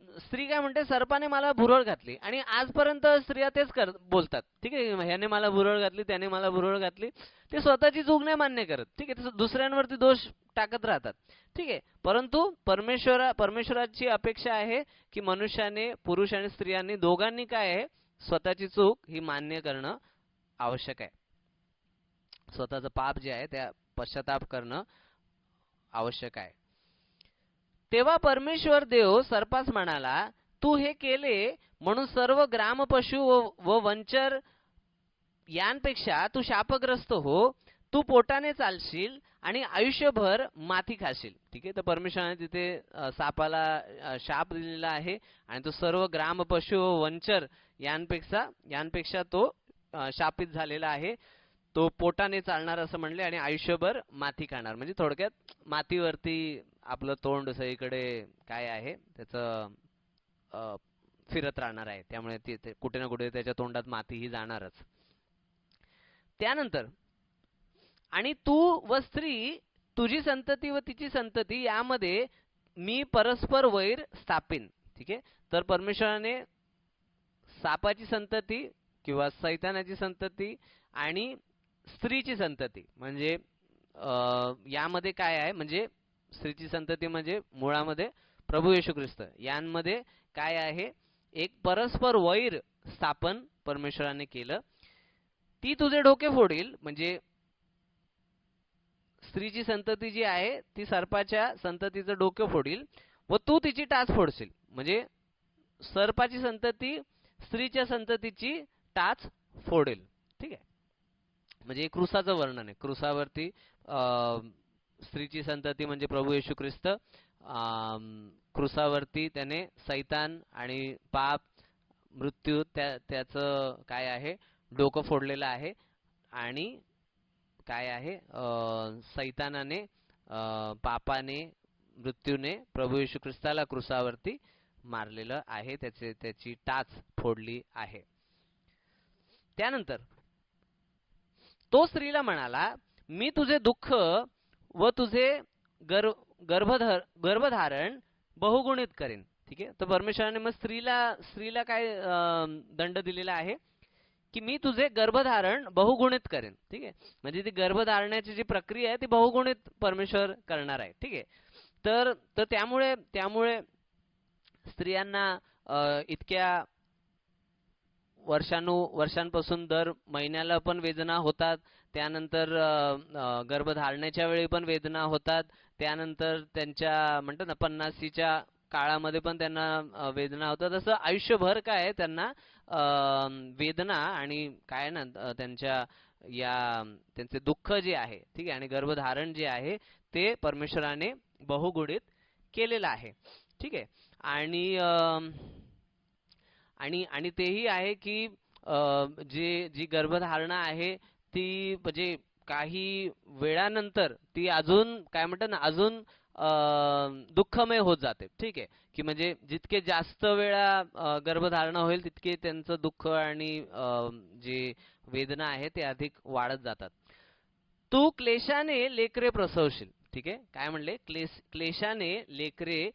स्त्री काय म्हणते, सर्पाने मला भुरळ घातली, आणि आजपर्यंत स्त्रिया तेच बोलतात. ठीक आहे. ह्याने मला भुरळ घातली, त्याने मला भुरळ घातली, ते स्वतःची चूक नाही मान्य करत. ठीक आहे. दुसऱ्यांवरती दोष टाकत राहतात. ठीक आहे. परंतु परमेश्वराची अपेक्षा आहे की मनुष्याने, पुरुष आणि स्त्रियांनी दोघांनी काय आहे, स्वतःची चूक ही मान्य करणं आवश्यक आहे. स्वतःचं पाप जे आहे त्या पश्चाताप करणं आवश्यक आहे. तेव्हा परमेश्वर देव सर्पास म्हणाला, तू हे केले म्हणून सर्व ग्रामपशु व वंचर यांपेक्षा तू शापग्रस्त हो. तू पोटाने चालशील आणि आयुष्यभर माती खाशील. ठीक आहे. तर परमेश्वराने तिथे सापाला शाप दिलेला आहे आणि तो सर्व ग्रामपशु व वंचर यांपेक्षा तो शापित झालेला आहे. तो पोटाने चालणार असं म्हणले आणि आयुष्यभर माती खाणार, म्हणजे थोडक्यात मातीवरती आपलं तोंड सगळीकडे काय आहे त्याचं फिरत राहणार आहे. त्यामुळे ते कुठे ना कुठे त्याच्या तोंडात माती ही जाणारच. त्यानंतर, आणि तू व स्त्री, तुझी संतती व तिची संतती यामध्ये मी परस्पर वैर स्थापिन. ठीक आहे. तर परमेश्वराने सापाची संतती किंवा सैतानाची संतती आणि स्त्रीची संतती, म्हणजे यामध्ये काय आहे, म्हणजे स्त्रीची संतती म्हणजे मुळामध्ये प्रभू येशू ख्रिस्त, यांमध्ये काय आहे, एक परस्पर वैर स्थापन परमेश्वराने केलं. ती तुझे डोके फोडील, म्हणजे स्त्रीची संतती जी आहे ती सर्पाच्या संततीचं डोके फोडील व तू तिची टाच फोडशील. म्हणजे सर्पाची संतती स्त्रीच्या संततीची टाच फोडेल. ठीक आहे. म्हणजे क्रूसाचं वर्णन आहे. क्रूसावरती स्त्रीची संतती म्हणजे प्रभू येशू ख्रिस्त, क्रूसावरती त्याने सैतान आणि पाप, मृत्यू त्याचं काय आहे, डोकं फोडलेलं आहे, आणि काय आहे, सैतानाने, पापाने, मृत्यूने प्रभू येशू ख्रिस्ताला क्रूसावरती मारलेलं आहे, त्याची टाच फोडली आहे. त्यानंतर तो स्त्रीला म्हणाला, मी तुझे दुःख व तुझे गर्भधारण बहुगुणित करेन. ठीक आहे. तर परमेश्वराने मग स्त्रीला काय दंड दिलेला आहे की मी तुझे गर्भधारण बहुगुणित करेन. ठीक आहे. म्हणजे ती गर्भधारणाची जी प्रक्रिया आहे ती बहुगुणित परमेश्वर करणार आहे. ठीक आहे. तर त्यामुळे स्त्रियांना इतक्या वर्षांपासून दर महिन्याला पण वेदना होतात, त्यानंतर गर्भधारणाच्या वेळी पण वेदना होतात, त्यानंतर त्यांच्या म्हणतात ना 50च्या काळामध्ये पण त्यांना वेदना होतात. असं आयुष्यभर काय त्यांना वेदना आणि काय ना त्यांचे दुःख जे आहे, ठीक आहे, आणि गर्भधारण जे आहे ते परमेश्वराने बहुगुणित केलेलं आहे. ठीक आहे. आणि तेही आहे की जी गर्भधारणा आहे ती म्हणजे काही वेळानंतर ती अजून काय म्हणतात ना अजून दुःखमय होत जाते. ठीक आहे, की म्हणजे जितके जास्त वेळा गर्भधारणा होईल तितके त्यांचं दुःख आणि जे वेदना आहे ते अधिक वाढत जातात. तू क्लेशाने लेकरे प्रसवशील. ठीक आहे, काय म्हणले? क्लेशाने लेकरे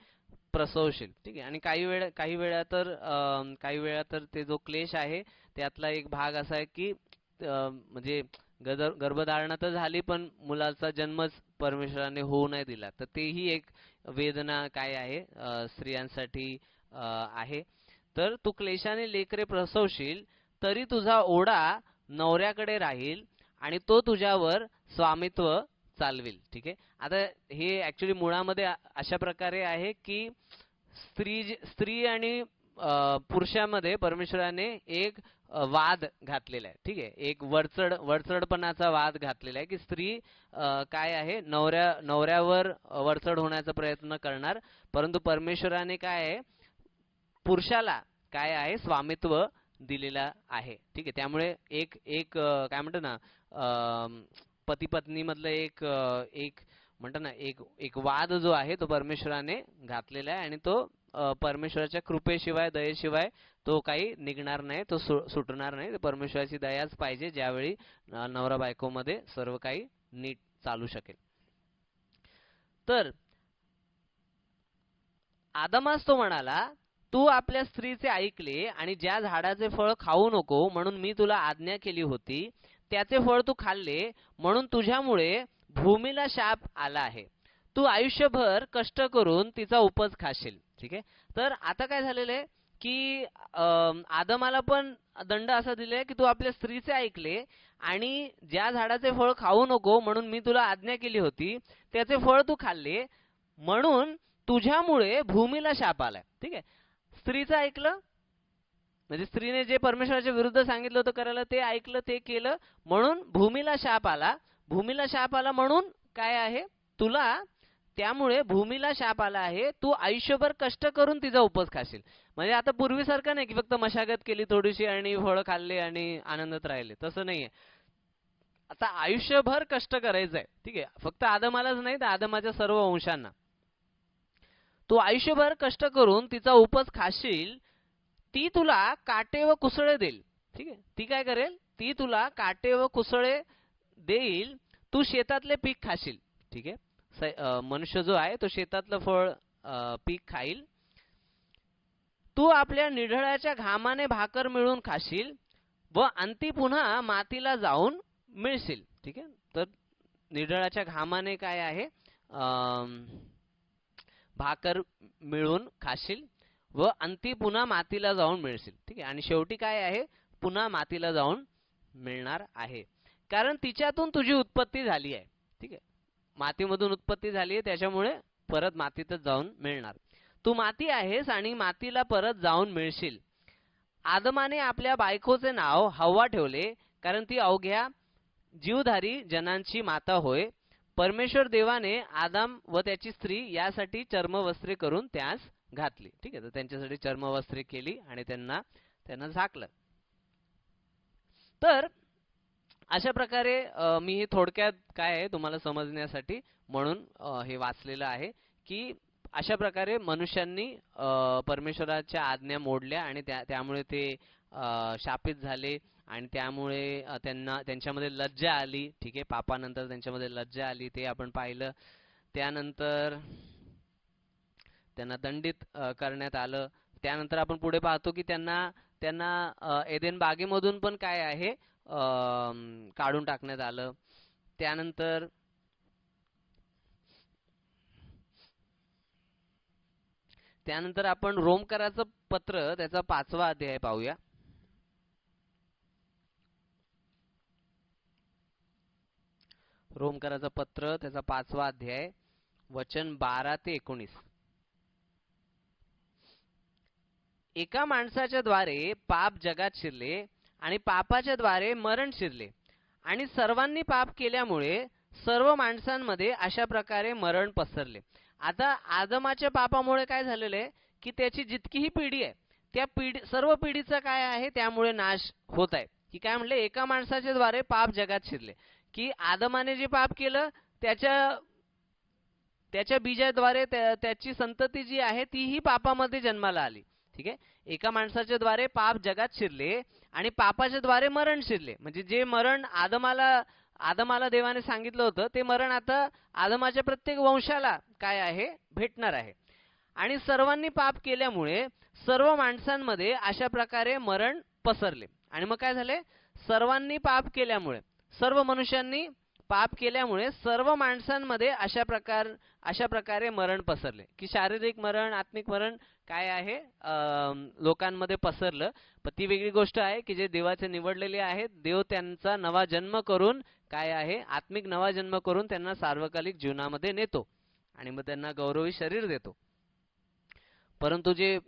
प्रसवशील. ठीक आहे, आणि काही वेळा तर ते जो क्लेश आहे त्यातला एक भाग असा आहे की म्हणजे गर्भधारणा तर झाली पण मुलाचा जन्मच परमेश्वराने होऊ नाही दिला, तर तेही एक वेदना काय आहे स्त्रियांसाठी आहे. तर तू क्लेशाने लेकरे प्रसवशील तरी तुझा ओढा नवऱ्याकडे राहील आणि तो तुझ्यावर स्वामित्व चालवेल. ठीक आहे, आता हे ऍक्च्युली मुळामध्ये अशा प्रकारे आहे की स्त्री आणि पुरुषामध्ये परमेश्वराने एक वाद घातलेला आहे. ठीक आहे, एक वरचढपणाचा वाद घातलेला आहे की स्त्री काय आहे नवऱ्यावर वरचढ होण्याचा प्रयत्न करणार, परंतु परमेश्वराने काय आहे पुरुषाला काय आहे स्वामित्व दिलेला आहे. ठीक आहे, त्यामुळे एक एक काय म्हणतो ना पती पत्नी मधलं एक म्हणतो ना एक वाद जो आहे तो परमेश्वराने घातलेला आहे आणि तो परमेश्वराच्या कृपेशिवाय दयेशिवाय तो काही निघणार नाही, तो सुटणार नाही. परमेश्वराची दयाच पाहिजे ज्यावेळी नवरा बायको मध्ये सर्व काही नीट चालू शकेल. तर आदमास तो म्हणाला, तू आपल्या स्त्रीचे ऐकले आणि ज्या झाडाचे फळ खाऊ नको म्हणून मी तुला आज्ञा केली होती त्याचे फळ तू खाल्ले म्हणून तुझ्यामुळे भूमीला शाप आला आहे. तू आयुष्यभर कष्ट करून तिचा उपज खाशील. ठीक आहे, तर आता काय झालेलं आहे की आदमाला पण दंड असा दिलाय की तू आपल्या स्त्रीचे ऐकले आणि ज्या झाडाचे फळ खाऊ नको म्हणून मी तुला आज्ञा केली होती त्याचे फळ तू खाल्ले म्हणून तुझ्यामुळे भूमीला शाप आलाय. ठीक आहे, स्त्रीचं ऐकलं म्हणजे स्त्रीने जे परमेश्वराच्या विरुद्ध सांगितलं होतं करायला ते ऐकलं, ते केलं म्हणून भूमीला शाप आला. भूमीला शाप आला म्हणून काय आहे तुला त्यामुळे भूमीला शाप आला आहे, तू आयुष्यभर कष्ट करून तिचा उपज खाशील. म्हणजे आता पूर्वीसारखं नाही की फक्त मशागत केली थोडीशी आणि फळं खाल्ले आणि आनंदात राहिले, तसं नाहीये. आता आयुष्यभर कष्ट करायचंय. ठीक आहे, फक्त आदमालाच नाही तर आदमाच्या सर्व वंशांना. तू आयुष्यभर कष्ट करून तिचा उपज खाशील, ती तुला काटे व कुसळे देईल. ठीक आहे, ती काय करेल? ती तुला काटे व कुसळे देईल. तू शेतातले पीक खाशील. ठीक आहे, मनुष्य जो आहे तो शेतातलं फळ पीक खाईल. तू आपल्या निढळाच्या घामाने भाकर मिळून खाशील व अंती पुन्हा मातीला जाऊन मिळशील. ठीक आहे, तर निढळाच्या घामाने काय आहे भाकर मिळून खाशील व अंती पुन्हा मातीला जाऊन मिळशील. ठीक आहे, आणि शेवटी काय आहे पुन्हा मातीला जाऊन मिळणार आहे, कारण तिच्यातून तुझी उत्पत्ती झाली आहे. ठीक आहे, मातीमधून उत्पत्ती झाली आहे त्याच्यामुळे परत मातीतच जाऊन मिळणार. तू माती आहेस आणि मातीला परत जाऊन मिळशील. आदमाने आपल्या बायकोचे नाव हव्वा ठेवले कारण ती अवघ्या जीवधारी जनांची माता होय. परमेश्वर देवाने आदम व त्याची स्त्री यासाठी चर्मवस्त्रे करून त्यास घातली. ठीक आहे, तर त्यांच्यासाठी चर्मवस्त्रे केली आणि त्यांना झाकलं. तर अशा प्रकारे मी हे थोडक्यात काय आहे तुम्हाला समजण्यासाठी म्हणून हे वाचलेलं आहे की अशा प्रकारे मनुष्यांनी परमेश्वराच्या आज्ञा मोडल्या आणि त्यामुळे ते शापित झाले आणि त्यामुळे त्यांच्यामध्ये लज्जा आली. ठीक आहे, पापानंतर त्यांच्यामध्ये लज्जा आली ते आपण पाहिलं. त्यानंतर त्यांना दंडित करण्यात आलं. त्यानंतर आपण पुढे पाहतो की त्यांना एदेन बागेमधून पण काय आहे काढून टाकण्यात आलं. त्यानंतर आपण रोमकराचं पत्र त्याचा 5वा अध्याय पाहूया. रोमकराचं पत्र त्याचा 5वा अध्याय वचन 12 ते 19. एका माणसाच्या द्वारे पाप जगात शिरले आणि पापाच्या द्वारे मरण शिरले आणि सर्वांनी पाप केल्यामुळे सर्व माणसांमध्ये अशा प्रकारे मरण पसरले. आता आदमाच्या पापामुळे काय झालेलं आहे की त्याची जितकीही पिढी आहे त्या सर्व पिढीचा काय आहे त्यामुळे नाश होत आहे. की काय म्हणले, एका माणसाच्या द्वारे पाप जगात शिरले, की आदमाने जे पाप केलं त्याच्या त्याच्या बीजाद्वारे त्याची संतती जी आहे तीही पापामध्ये जन्माला आली. ठीक आहे, एका माणसाच्या द्वारे पाप जगात शिरले आणि पापाच्या द्वारे मरण शिरले. म्हणजे जे मरण आदमाला देवाने सांगितलं होतं ते मरण आता आदमाच्या प्रत्येक वंशाला काय आहे, भेटणार आहे. आणि सर्वांनी पाप केल्यामुळे सर्व माणसांमध्ये अशा प्रकारे मरण पसरले. आणि मग काय झाले, सर्वांनी पाप केल्यामुळे, सर्व मनुष्यांनी पाप केल्यामुळे सर्व माणसांमध्ये अशा प्रकारे मरण पसरले, की शारीरिक मरण, आत्मिक मरण काय आहे लोकांमध्ये पसरलं. पण ती वेगळी गोष्ट आहे की जे देवाचे निवडलेले आहेत, देव त्यांचा नवा जन्म करून काय आहे, आत्मिक नवा जन्म करून त्यांना सार्वकालिक जीवनामध्ये नेतो आणि मग त्यांना गौरवी शरीर देतो. परंतु जे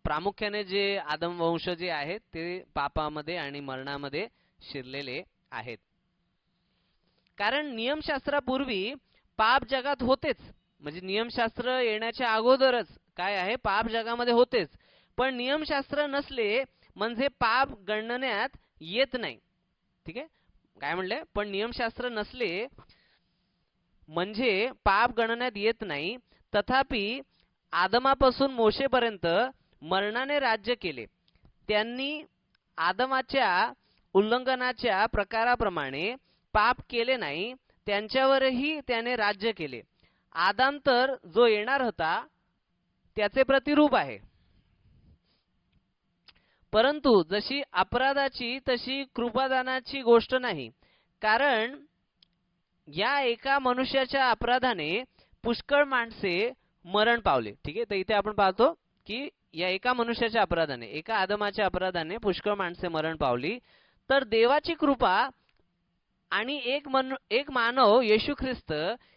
प्रामुख्याने जे आदम वंश जे आहेत ते पापामध्ये आणि मरणामध्ये शिरलेले आहेत. कारण नियमशास्त्रापूर्वी पाप जगात होतेच, म्हणजे नियमशास्त्र येण्याच्या अगोदरच काय आहे, पाप जगामध्ये होतेच. पण नियमशास्त्र नसले म्हणजे पाप गणण्यात येत नाही. ठीक आहे, काय म्हणले, पण नियमशास्त्र नसले म्हणजे पाप गणण्यात येत नाही. तथापि आदमापासून मोशेपर्यंत मरणाने राज्य केले. त्यांनी आदमाच्या उल्लंघनाच्या प्रकाराप्रमाणे पाप केले नाही, त्यांच्यावरही त्याने राज्य केले. आदाम तर जो येणार होता त्याचे प्रतिरूप आहे. परंतु जशी अपराधाची तशी कृपादानाची गोष्ट नाही. कारण या एका मनुष्याच्या अपराधाने पुष्कळ माणसे मरण पावले. ठीक आहे, तर इथे आपण पाहतो की या एका मनुष्याच्या अपराधाने, एका आदमाच्या अपराधाने पुष्कळ माणसे मरण पावली. तर देवाची कृपा आणि एक मानव येशू ख्रिस्त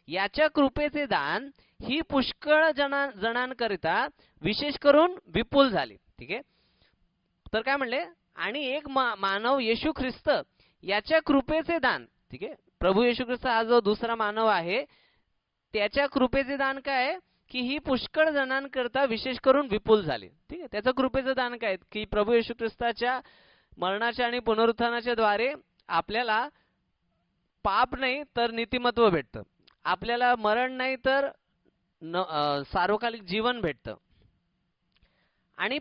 याच्या कृपेचे दान ही पुष्कळ जणांकरिता विशेष करून विपुल झाली. ठीक आहे, तर काय म्हणले, आणि एक मानव येशू ख्रिस्त याच्या कृपेचे दान. ठीक आहे, प्रभू येशू ख्रिस्त हा जो दुसरा मानव आहे त्याच्या कृपेचे दान काय, की ही पुष्कळ जणांकरता विशेष करून विपुल झाली. ठीक आहे, त्याचं कृपेचं दान काय, की प्रभू येशू ख्रिस्ताच्या मरणाच्या आणि पुनरुत्थानाच्या द्वारे आपल्याला पाप नाही तर नीतिमत्व भेटतं, आपल्याला मरण नाही तर सार्वकालिक जीवन भेटतं. आणि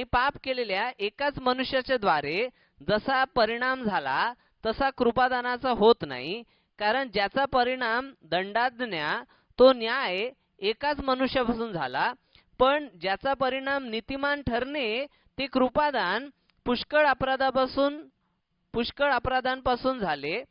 पाप केलेल्या एकाच मनुष्याच्या द्वारे जसा परिणाम झाला तसा कृपादानाचा होत नाही. कारण ज्याचा परिणाम दंडाज्ञा तो न्याय एकाच मनुष्यापासून झाला, पण ज्याचा परिणाम नीतिमान ठरणे ते कृपादान पुष्कळ अपराधांपासून झाले.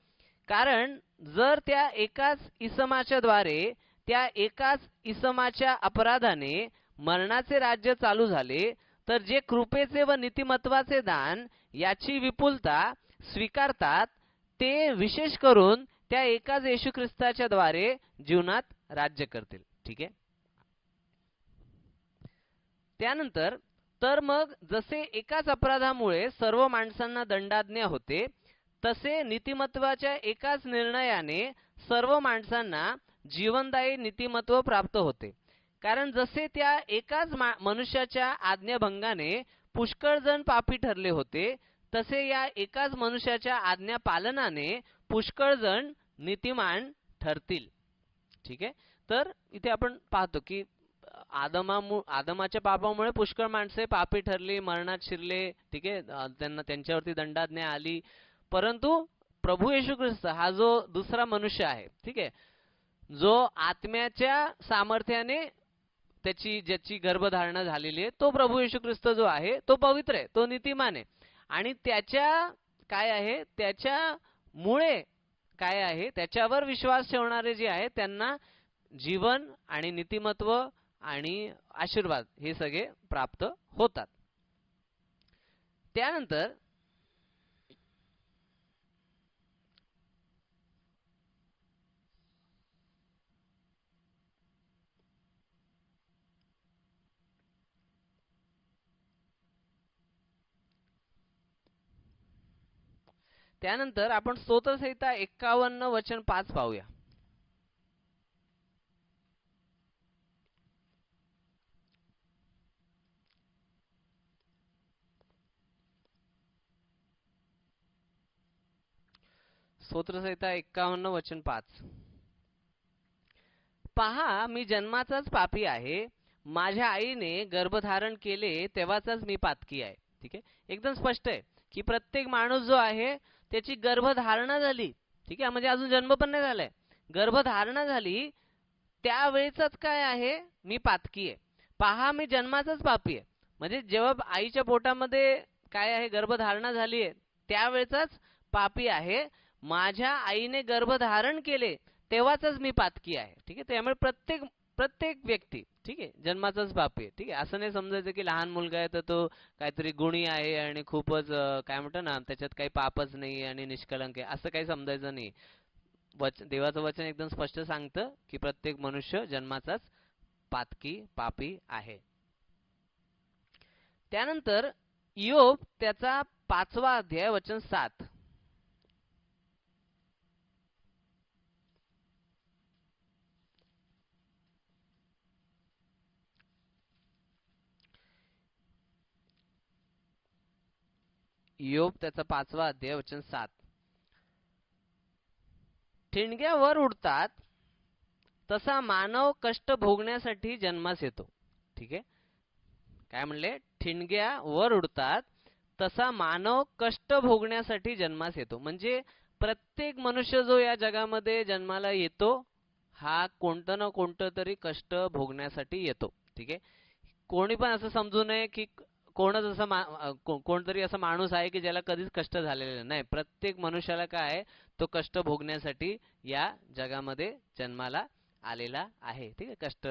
कारण जर त्या एकाच इसमाच्या द्वारे त्या एकाच इसमाच्या अपराधाने मरणाचे राज्य चालू झाले, तर जे कृपेचे व नीतिमत्वाचे दान याची विपुलता स्वीकारतात ते विशेष करून त्या एकाच येशू ख्रिस्ताच्या द्वारे जीवनात राज्य करतील. ठीक आहे, त्यानंतर तर मग जसे एकाच अपराधामुळे सर्व माणसांना दंडाज्ञा होते, तसे नीतिमत्वाच्या एकाच निर्णयाने सर्व माणसांना जीवनदायी नीतिमत्व प्राप्त होते. कारण जसे त्या एकाच मनुष्याच्या आज्ञाभंगाने पुष्कळ जण पापी ठरले होते, तसे या एकाच मनुष्याच्या आज्ञा पालनाने पुष्कळ जण नीतिमान ठरतील. ठीक आहे, तर इथे आपण पाहतो की आदमाच्या पापामुळे पुष्कळ माणसे पापी ठरली, मरणात शिरले. ठीक आहे, त्यांच्यावरती दंडाज्ञा आली. परंतु प्रभू येशू ख्रिस्त हा जो दुसरा मनुष्य आहे, ठीक आहे, जो आत्म्याच्या सामर्थ्याने ज्याची गर्भधारणा झालेली आहे, तो प्रभू येशू ख्रिस्त जो आहे तो पवित्र आहे, तो नीतिमान आहे. आणि त्याच्यामुळे काय आहे, त्याच्यावर विश्वास ठेवणारे जे आहेत त्यांना जीवन आणि नीतिमत्व आणि आशीर्वाद हे सगळे प्राप्त होतात. त्यानंतर आपण स्तोत्रसंहिता 51:5 पाहूया. स्तोत्रसंहिता 51 वचन 5. पहा, मी जन्माचाच पापी आहे, माझ्या आईने गर्भधारण केले तेव्हाचाच मी पातकी आहे. ठीक आहे, एकदम स्पष्ट आहे की प्रत्येक माणूस जो आहे त्याची गर्भधारणा झाली. ठीक आहे, म्हणजे अजून जन्म पण नाही झालाय, गर्भधारणा झाली त्यावेळेच काय आहे, मी पातकी आहे. पहा, मी जन्माचाच पापी आहे, म्हणजे जेव्हा आईच्या पोटामध्ये काय आहे, गर्भधारणा झाली आहे त्यावेळेच पापी आहे. माझ्या आईने गर्भधारण केले तेव्हाच मी पातकी आहे. ठीक आहे, त्यामुळे प्रत्येक प्रत्येक व्यक्ती ठीक आहे जन्माचाच पापी आहे. ठीक आहे, असं नाही समजायचं की लहान मुलगा आहे तर तो काहीतरी गुणी आहे आणि खूपच काय म्हणतो ना त्याच्यात काही पापच नाही आणि निष्कलंक आहे, असं काही समजायचं नाही. देवाचं वचन एकदम स्पष्ट सांगतं की प्रत्येक मनुष्य जन्माचाच पातकी पापी आहे. त्यानंतर इयोब त्याचा 5 अध्याय वचन 7. इयोब त्याचा 5 अध्याय वचन 7. ठिणग्या वर उडतात तसा मानव कष्ट भोगण्यासाठी जन्मास येतो. ठीक आहे, काय म्हणले, ठिणग्या वर उडतात तसा मानव कष्ट भोगण्यासाठी जन्मास येतो. म्हणजे प्रत्येक मनुष्य जो या जगामध्ये जन्माला येतो हा कोणतं ना कोणतं तरी कष्ट भोगण्यासाठी येतो. ठीक आहे, कोणी पण असं समजू नये की कोणतरी असा माणूस आहे की ज्याला कधीच कष्ट झालेले नाही. प्रत्येक मनुष्याला काय आहे, तो कष्ट भोगण्यासाठी या जगामध्ये जन्माला आलेला आहे. ठीक आहे, कष्ट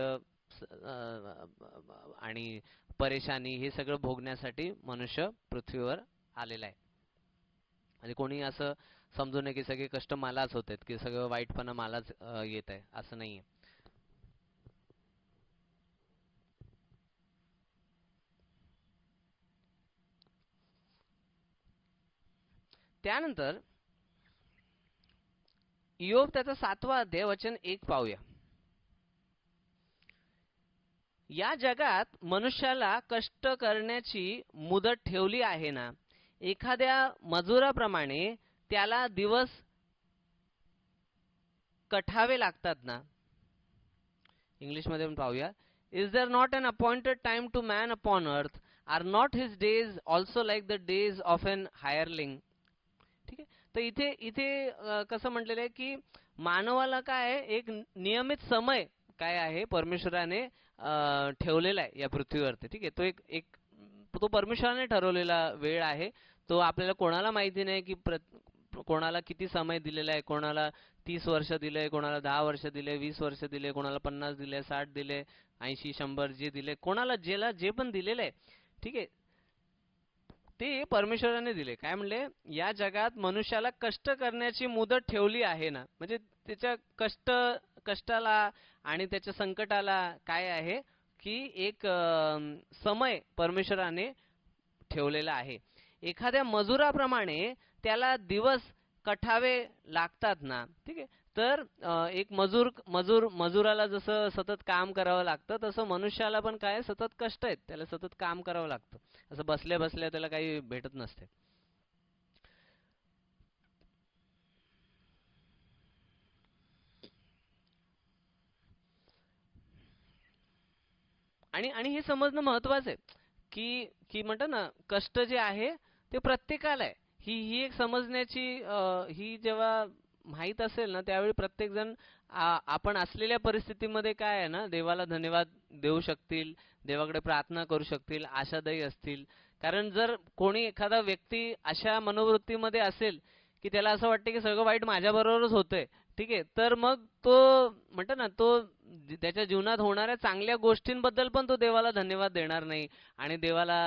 आणि परेशानी हे सगळं भोगण्यासाठी मनुष्य पृथ्वीवर आलेला आहे. म्हणजे कोणी असं समजू नये की सगळे कष्ट मलाच होत आहेत, की सगळं वाईटपणा मलाच येत आहे, असं नाहीये. त्यानंतर इयोब त्याचा 7 अध्याय वचन 1 पाहूया. या जगात मनुष्याला कष्ट करण्याची मुदत ठेवली आहे ना, एखाद्या मजुराप्रमाणे त्याला दिवस कठावे लागतात ना. इंग्लिश मध्ये पण पाहूया. Is there not an appointed time to man upon earth, are not his days also like the days of an hireling. ठीक आहे, तर इथे इथे कसं म्हटलेलं आहे की मानवाला काय आहे, एक नियमित समय काय आहे परमेश्वराने ठेवलेला आहे या पृथ्वीवरती. ठीक आहे, तो एक एक तो परमेश्वराने ठरवलेला वेळ आहे. तो आपल्याला कोणाला माहिती नाही की कोणाला किती समय दिलेला आहे, कोणाला 30 वर्ष दिले, कोणाला 10 वर्ष दिले, 20 वर्ष दिले, कोणाला 50 दिले, 60 दिले, 80 100 जे दिले, कोणाला ज्याला जे पण दिलेलं आहे. ठीक आहे, ते परमेश्वराने दिले. काय म्हणले, या जगात मनुष्याला कष्ट करण्याची मुदत ठेवली आहे ना, म्हणजे त्याच्या कष्टाला आणि त्याच्या संकटाला काय आहे की एक समय परमेश्वराने ठेवलेला आहे. एखाद्या मजुराप्रमाणे त्याला दिवस कठावे लागतात ना. ठीक आहे, तर एक मजुराला जसं सतत काम करावं लागतं तसं मनुष्याला पण काय सतत कष्ट आहेत, त्याला सतत काम करावं लागतं. असं बसल्या बसल्या त्याला काही भेटत नसते. आणि आणि हे समजणं महत्वाचं आहे की की म्हणतात ना कष्ट जे आहे ते प्रत्येकाला आहे. ही एक समजण्याची ही जेव्हा माहीत असेल ना त्यावेळी प्रत्येक जण आपण असलेल्या परिस्थितीमध्ये काय आहे ना देवाला धन्यवाद देऊ शकतील, देवाकडे प्रार्थना करू शकतील, आशादायी असतील. कारण जर कोणी एखादा व्यक्ती अशा मनोवृत्तीमध्ये असेल की त्याला असं वाटतं की सगळं वाईट माझ्याबरोबरच होतंय. ठीक आहे, तर मग तो म्हणतो ना तो त्याच्या जीवनात होणाऱ्या चांगल्या गोष्टींबद्दल पण तो देवाला धन्यवाद देणार नाही आणि देवाला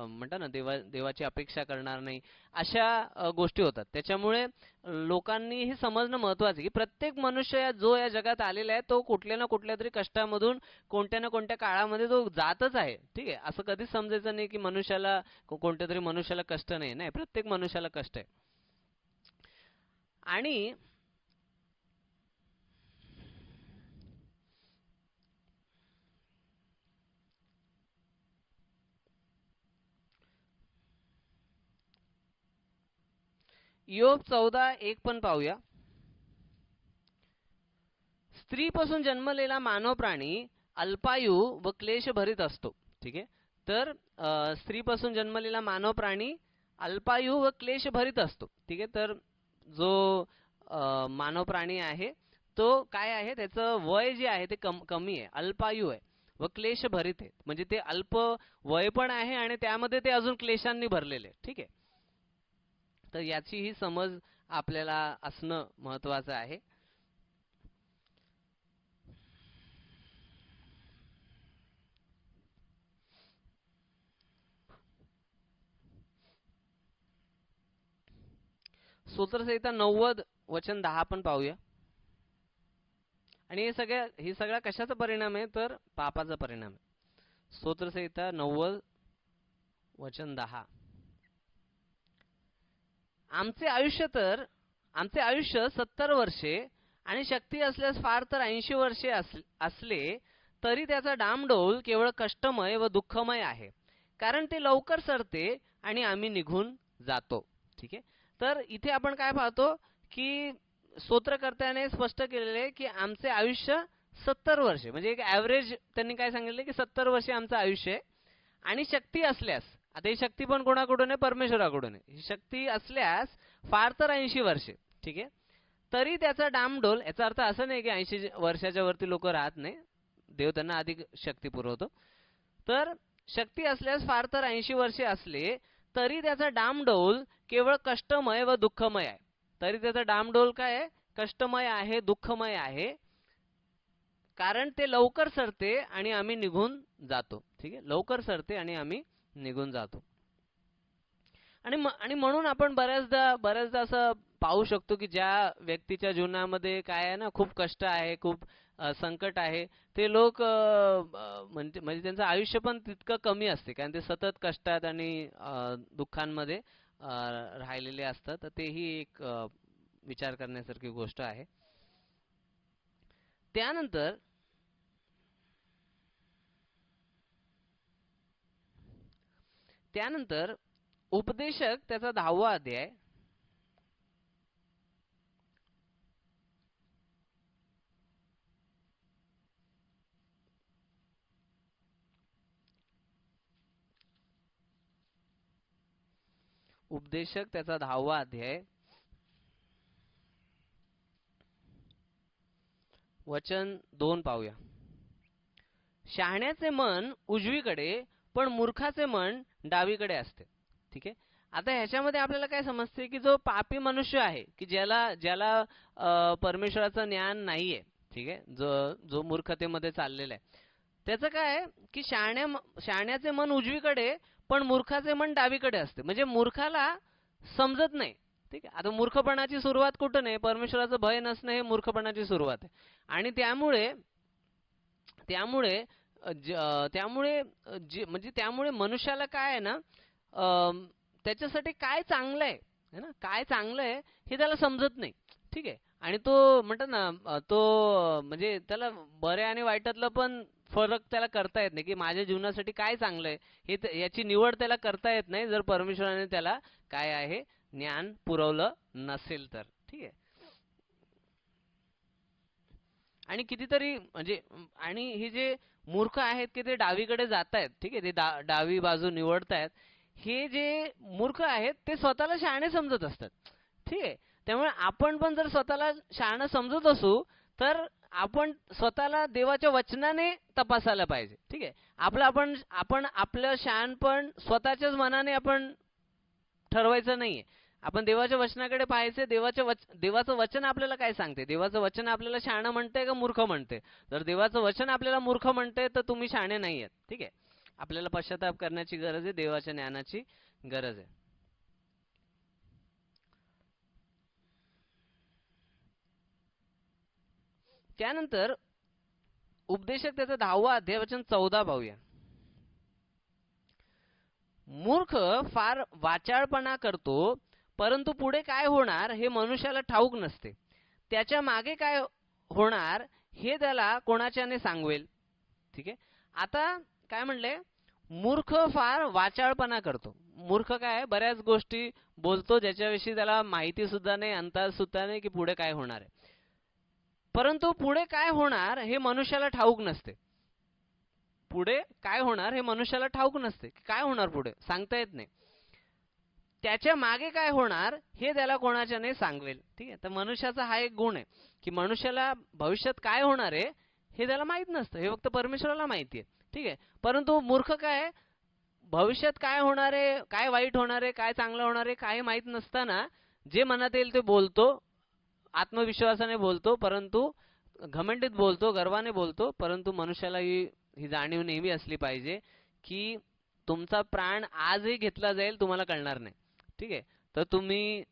म्हणतो ना देवाची अपेक्षा करणार नाही. अशा गोष्टी होतात. त्याच्यामुळे लोकांनी हे समजणं महत्वाचं आहे की प्रत्येक मनुष्य जो या जगात आलेला आहे तो कुठल्या ना कुठल्या तरी कष्टामधून कोणत्या ना कोणत्या काळामध्ये तो जातच आहे. ठीक आहे, असं कधीच समजायचं नाही की मनुष्याला कोणत्या तरी मनुष्याला कष्ट नाही, प्रत्येक मनुष्याला कष्ट आहे. आणि इयोब 14:1 पण पाहूया. स्त्रीपासून जन्मलेला मानव प्राणी अल्पायू व क्लेश भरीत असतो. ठीक आहे. तर स्त्रीपासून जन्मलेला मानव प्राणी अल्पायू व क्लेश भरीत असतो. ठीक आहे. तर जो मानव प्राणी आहे तो काय आहे, त्याचं वय जे आहे ते कमी आहे, अल्पायू आहे व क्लेश भरीत आहे. म्हणजे ते अल्प वय पण आहे आणि त्यामध्ये ते अजून क्लेशांनी भरलेले. ठीक आहे. तर याची ही समज आपल्याला असणं महत्वाचं आहे. स्तोत्रसंहिता 90:10 पण पाहूया. आणि हे सगळा कशाचा परिणाम आहे, तर पापाचा परिणाम आहे. स्तोत्रसंहिता 90:10 आमचे आयुष्य 70 वर्षे आणि शक्ती असल्यास फार तर 80 वर्षे असले तरी त्याचा डामडौल केवळ कष्टमय व दुःखमय आहे, कारण ते लवकर सरते आणि आम्ही निघून जातो. ठीक आहे. तर इथे आपण काय पाहतो की स्तोत्रकर्त्याने स्पष्ट केलेले की आमचे आयुष्य 70 वर्षे, म्हणजे एक ॲव्हरेज त्यांनी काय सांगितले की 70 वर्षे आमचं आयुष्य आहे. आणि शक्ती असल्यास, आता ही शक्ती पण कोणाकडून आहे, परमेश्वराकडून आहे. ही शक्ती असल्यास फार तर 80 वर्षे. ठीक आहे. तरी त्याचा डामडोल, याचा अर्थ असं नाही की 80 वर्षाच्या वरती लोक राहत नाही, देव त्यांना अधिक शक्ती पुरवतो. तर शक्ती असल्यास फार तर 80 वर्षे असले तरी त्याचा डामडौल केवळ कष्टमय व दुःखमय आहे. तरी त्याचा डामडौल काय आहे, कष्टमय आहे, दुःखमय आहे, कारण ते लवकर सरते आणि आम्ही निघून जातो. ठीक आहे. लवकर सरते आणि आम्ही निघून जातो. आणि म्हणून आपण बऱ्याचदा असं पाहू शकतो की ज्या व्यक्तीच्या जीवनामध्ये काय आहे ना, खूप कष्ट आहे, खूप संकट आहे, ते लोक म्हणजे त्यांचं आयुष्य पण तितकं कमी असते, कारण ते सतत कष्टात आणि दुःखांमध्ये राहिलेले असतात. तर तेही एक विचार करण्यासारखी गोष्ट आहे. त्यानंतर उपदेशक त्याचा 10वा अध्याय. उपदेशक त्याचा 10वा अध्याय वचन 2 पाहूया. शहाण्याचे मन उजवीकडे पण मूर्खाचे मन डावीकडे असते. ठीक आहे. आता ह्याच्यामध्ये आपल्याला काय समजते की जो पापी मनुष्य आहे, की ज्याला परमेश्वराचं ज्ञान नाहीये, ठीक आहे, जो मूर्खतेमध्ये चाललेला आहे, त्याचं काय आहे की शहाण्याचे मन उजवीकडे पण मूर्खाचे मन डावीकडे असते. म्हणजे मूर्खाला समजत नाही. ठीक आहे. आता मूर्खपणाची सुरुवात कुठं नाही, परमेश्वराचं भय नसणं हे मूर्खपणाची सुरुवात आहे. आणि त्यामुळे त्यामुळे त्यामुळे म्हणजे त्यामुळे मनुष्याला काय आहे ना, त्याच्यासाठी काय चांगलं आहे है ना, काय चांगलं आहे हे त्याला समजत नाही. ठीक आहे. आणि तो म्हणतात ना, तो म्हणजे त्याला बऱ्या आणि वाईटातलं पण फरक त्याला करता येत नाही, की माझ्या जीवनासाठी काय चांगलं आहे हे याची निवड त्याला करता येत नाही, जर परमेश्वराने त्याला काय आहे ज्ञान पुरवलं नसेल तर. ठीक आहे. आणि कितीतरी म्हणजे आणि हे जे मूर्ख आहेत की ते डावीकडे जात आहेत. ठीक आहे. ते डावी बाजू निवडतायत. हे जे मूर्ख आहेत ते स्वतःला शहाणे समजत असतात. ठीक आहे. त्यामुळे आपण पण जर स्वतःला शहाणं समजत असू तर आपण स्वतःला देवाच्या वचनाने तपासायला पाहिजे. ठीक आहे. आपण आपलं शहाणपण स्वतःच्याच मनाने आपण ठरवायचं नाहीये. आपण देवाच्या वचनाकडे पाहायचे. देवाचं वचन आपल्याला काय सांगते, देवाचं वचन आपल्याला शहाणं म्हणते का मूर्ख म्हणते. जर देवाचं वचन आपल्याला मूर्ख म्हणते तर तुम्ही शहाणे नाही आहेत. ठीक आहे. आपल्याला पश्चाताप करण्याची गरज आहे, देवाच्या ज्ञानाची गरज आहे. त्यानंतर उपदेशक त्याचा 10वा अध्याय वचन 14 पाहूया. मूर्ख फार वाचाळपणा करतो, परंतु पुढे काय होणार हे मनुष्याला ठाऊक नसते. त्याच्या मागे काय होणार हे त्याला कोणाच्याने सांगवेल. ठीक आहे. आता काय म्हणले, मूर्ख फार वाचाळपणा करतो. मूर्ख काय आहे, बऱ्याच गोष्टी बोलतो ज्याच्याविषयी त्याला माहिती सुद्धा नाही, अंदाज सुद्धा नाही की पुढे काय होणार आहे. परंतु पुढे काय होणार हे मनुष्याला ठाऊक नसते. पुढे काय होणार हे मनुष्याला ठाऊक नसते. काय होणार पुढे सांगता येत नाही. त्याच्या मागे काय होणार हे त्याला कोणाच्याने सांगवेल. ठीक आहे. तर मनुष्याचा हा एक गुण आहे की मनुष्याला भविष्यात काय होणार आहे हे त्याला माहित नसतं. हे फक्त परमेश्वराला माहिती आहे. ठीक आहे. परंतु मूर्ख काय आहे, भविष्यात काय होणार आहे, काय वाईट होणार आहे, काय चांगलं होणार आहे, काही माहित नसताना जे मनात येईल ते बोलतो, आत्मविश्वासाने बोलतो, परंतु घमंडीत बोलतो, गर्वाने बोलतो. परंतु मनुष्याला ही जाणीव नेहमी असली पाहिजे की तुमचा प्राण आजही घेतला जाईल, तुम्हाला कळणार नाही. ठीक आहे. तर तुम्ही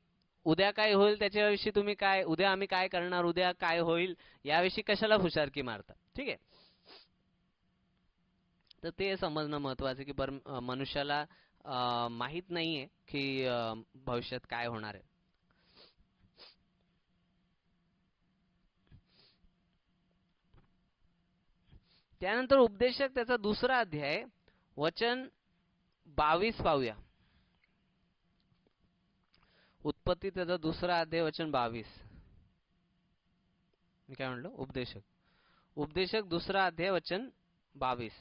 उद्या काय होईल त्याच्याविषयी, तुम्ही काय उद्या आम्ही काय करणार, उद्या काय होईल याविषयी कशाला हुशारकी मारता. ठीक आहे. तर ते समजणं महत्वाचं की मनुष्याला माहित नाहीये की भविष्यात काय होणार आहे. त्यानंतर उपदेशक त्याचा दुसरा अध्याय वचन 22 पाहूया. उत्पत्ती त्याचा दुसरा अध्याय वचन 22. मी काय म्हणलो, उपदेशक दुसरा अध्याय वचन 22.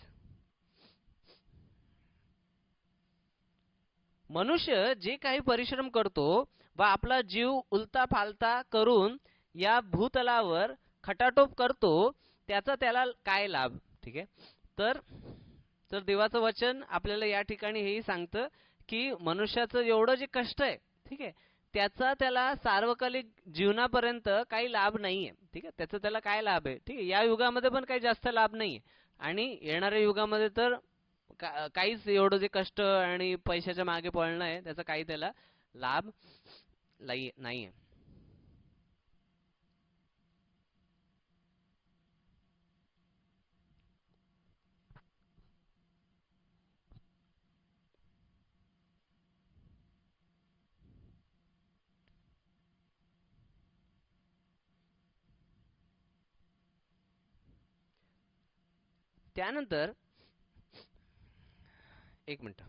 मनुष्य जे काही परिश्रम करतो व आपला जीव उलता फालता करून या भूतलावर खटाटोप करतो त्याचा त्याला काय लाभ. ठीक आहे. तर तर देवाचं वचन आपल्याला या ठिकाणी हेही सांगतं की मनुष्याचं एवढं जे कष्ट आहे, ठीक आहे, त्याचा त्याला सार्वकालिक जीवनापर्यंत काही लाभ नाहीये. ठीक आहे. त्याचा त्याला काय लाभ आहे. ठीक आहे. या युगामध्ये पण काही जास्त लाभ नाहीये आणि येणाऱ्या युगामध्ये तर काहीच एवढं जे कष्ट आणि पैशाच्या मागे पळणं आहे त्याचा काही त्याला लाभ नाहीये. त्यानंतर एक मिनिट.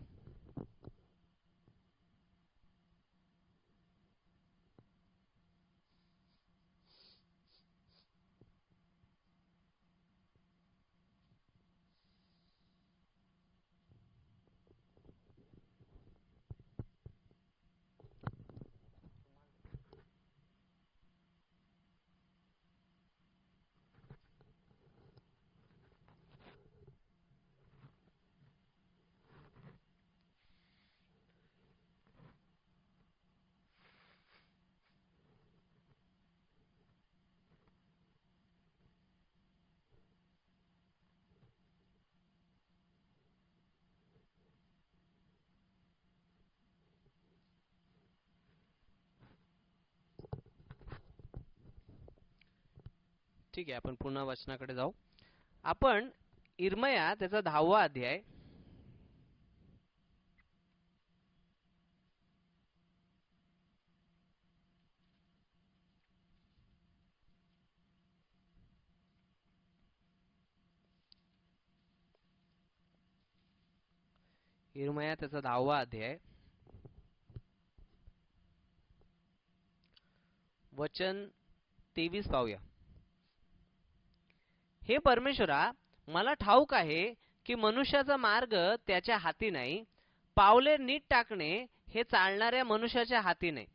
ठीक आहे. आपण पुन्हा वचनाकडे जाऊ. आपण इर्मया त्याचा 10वा अध्याय इर्मया त्याचा 10वा अध्याय वचन 23 पाहूया. हे परमेश्वरा, मला ठाऊक आहे की मनुष्याचा मार्ग त्याच्या हाती नाही, पावले नीट टाकणे हे चालणाऱ्या मनुष्याच्या हाती नाही.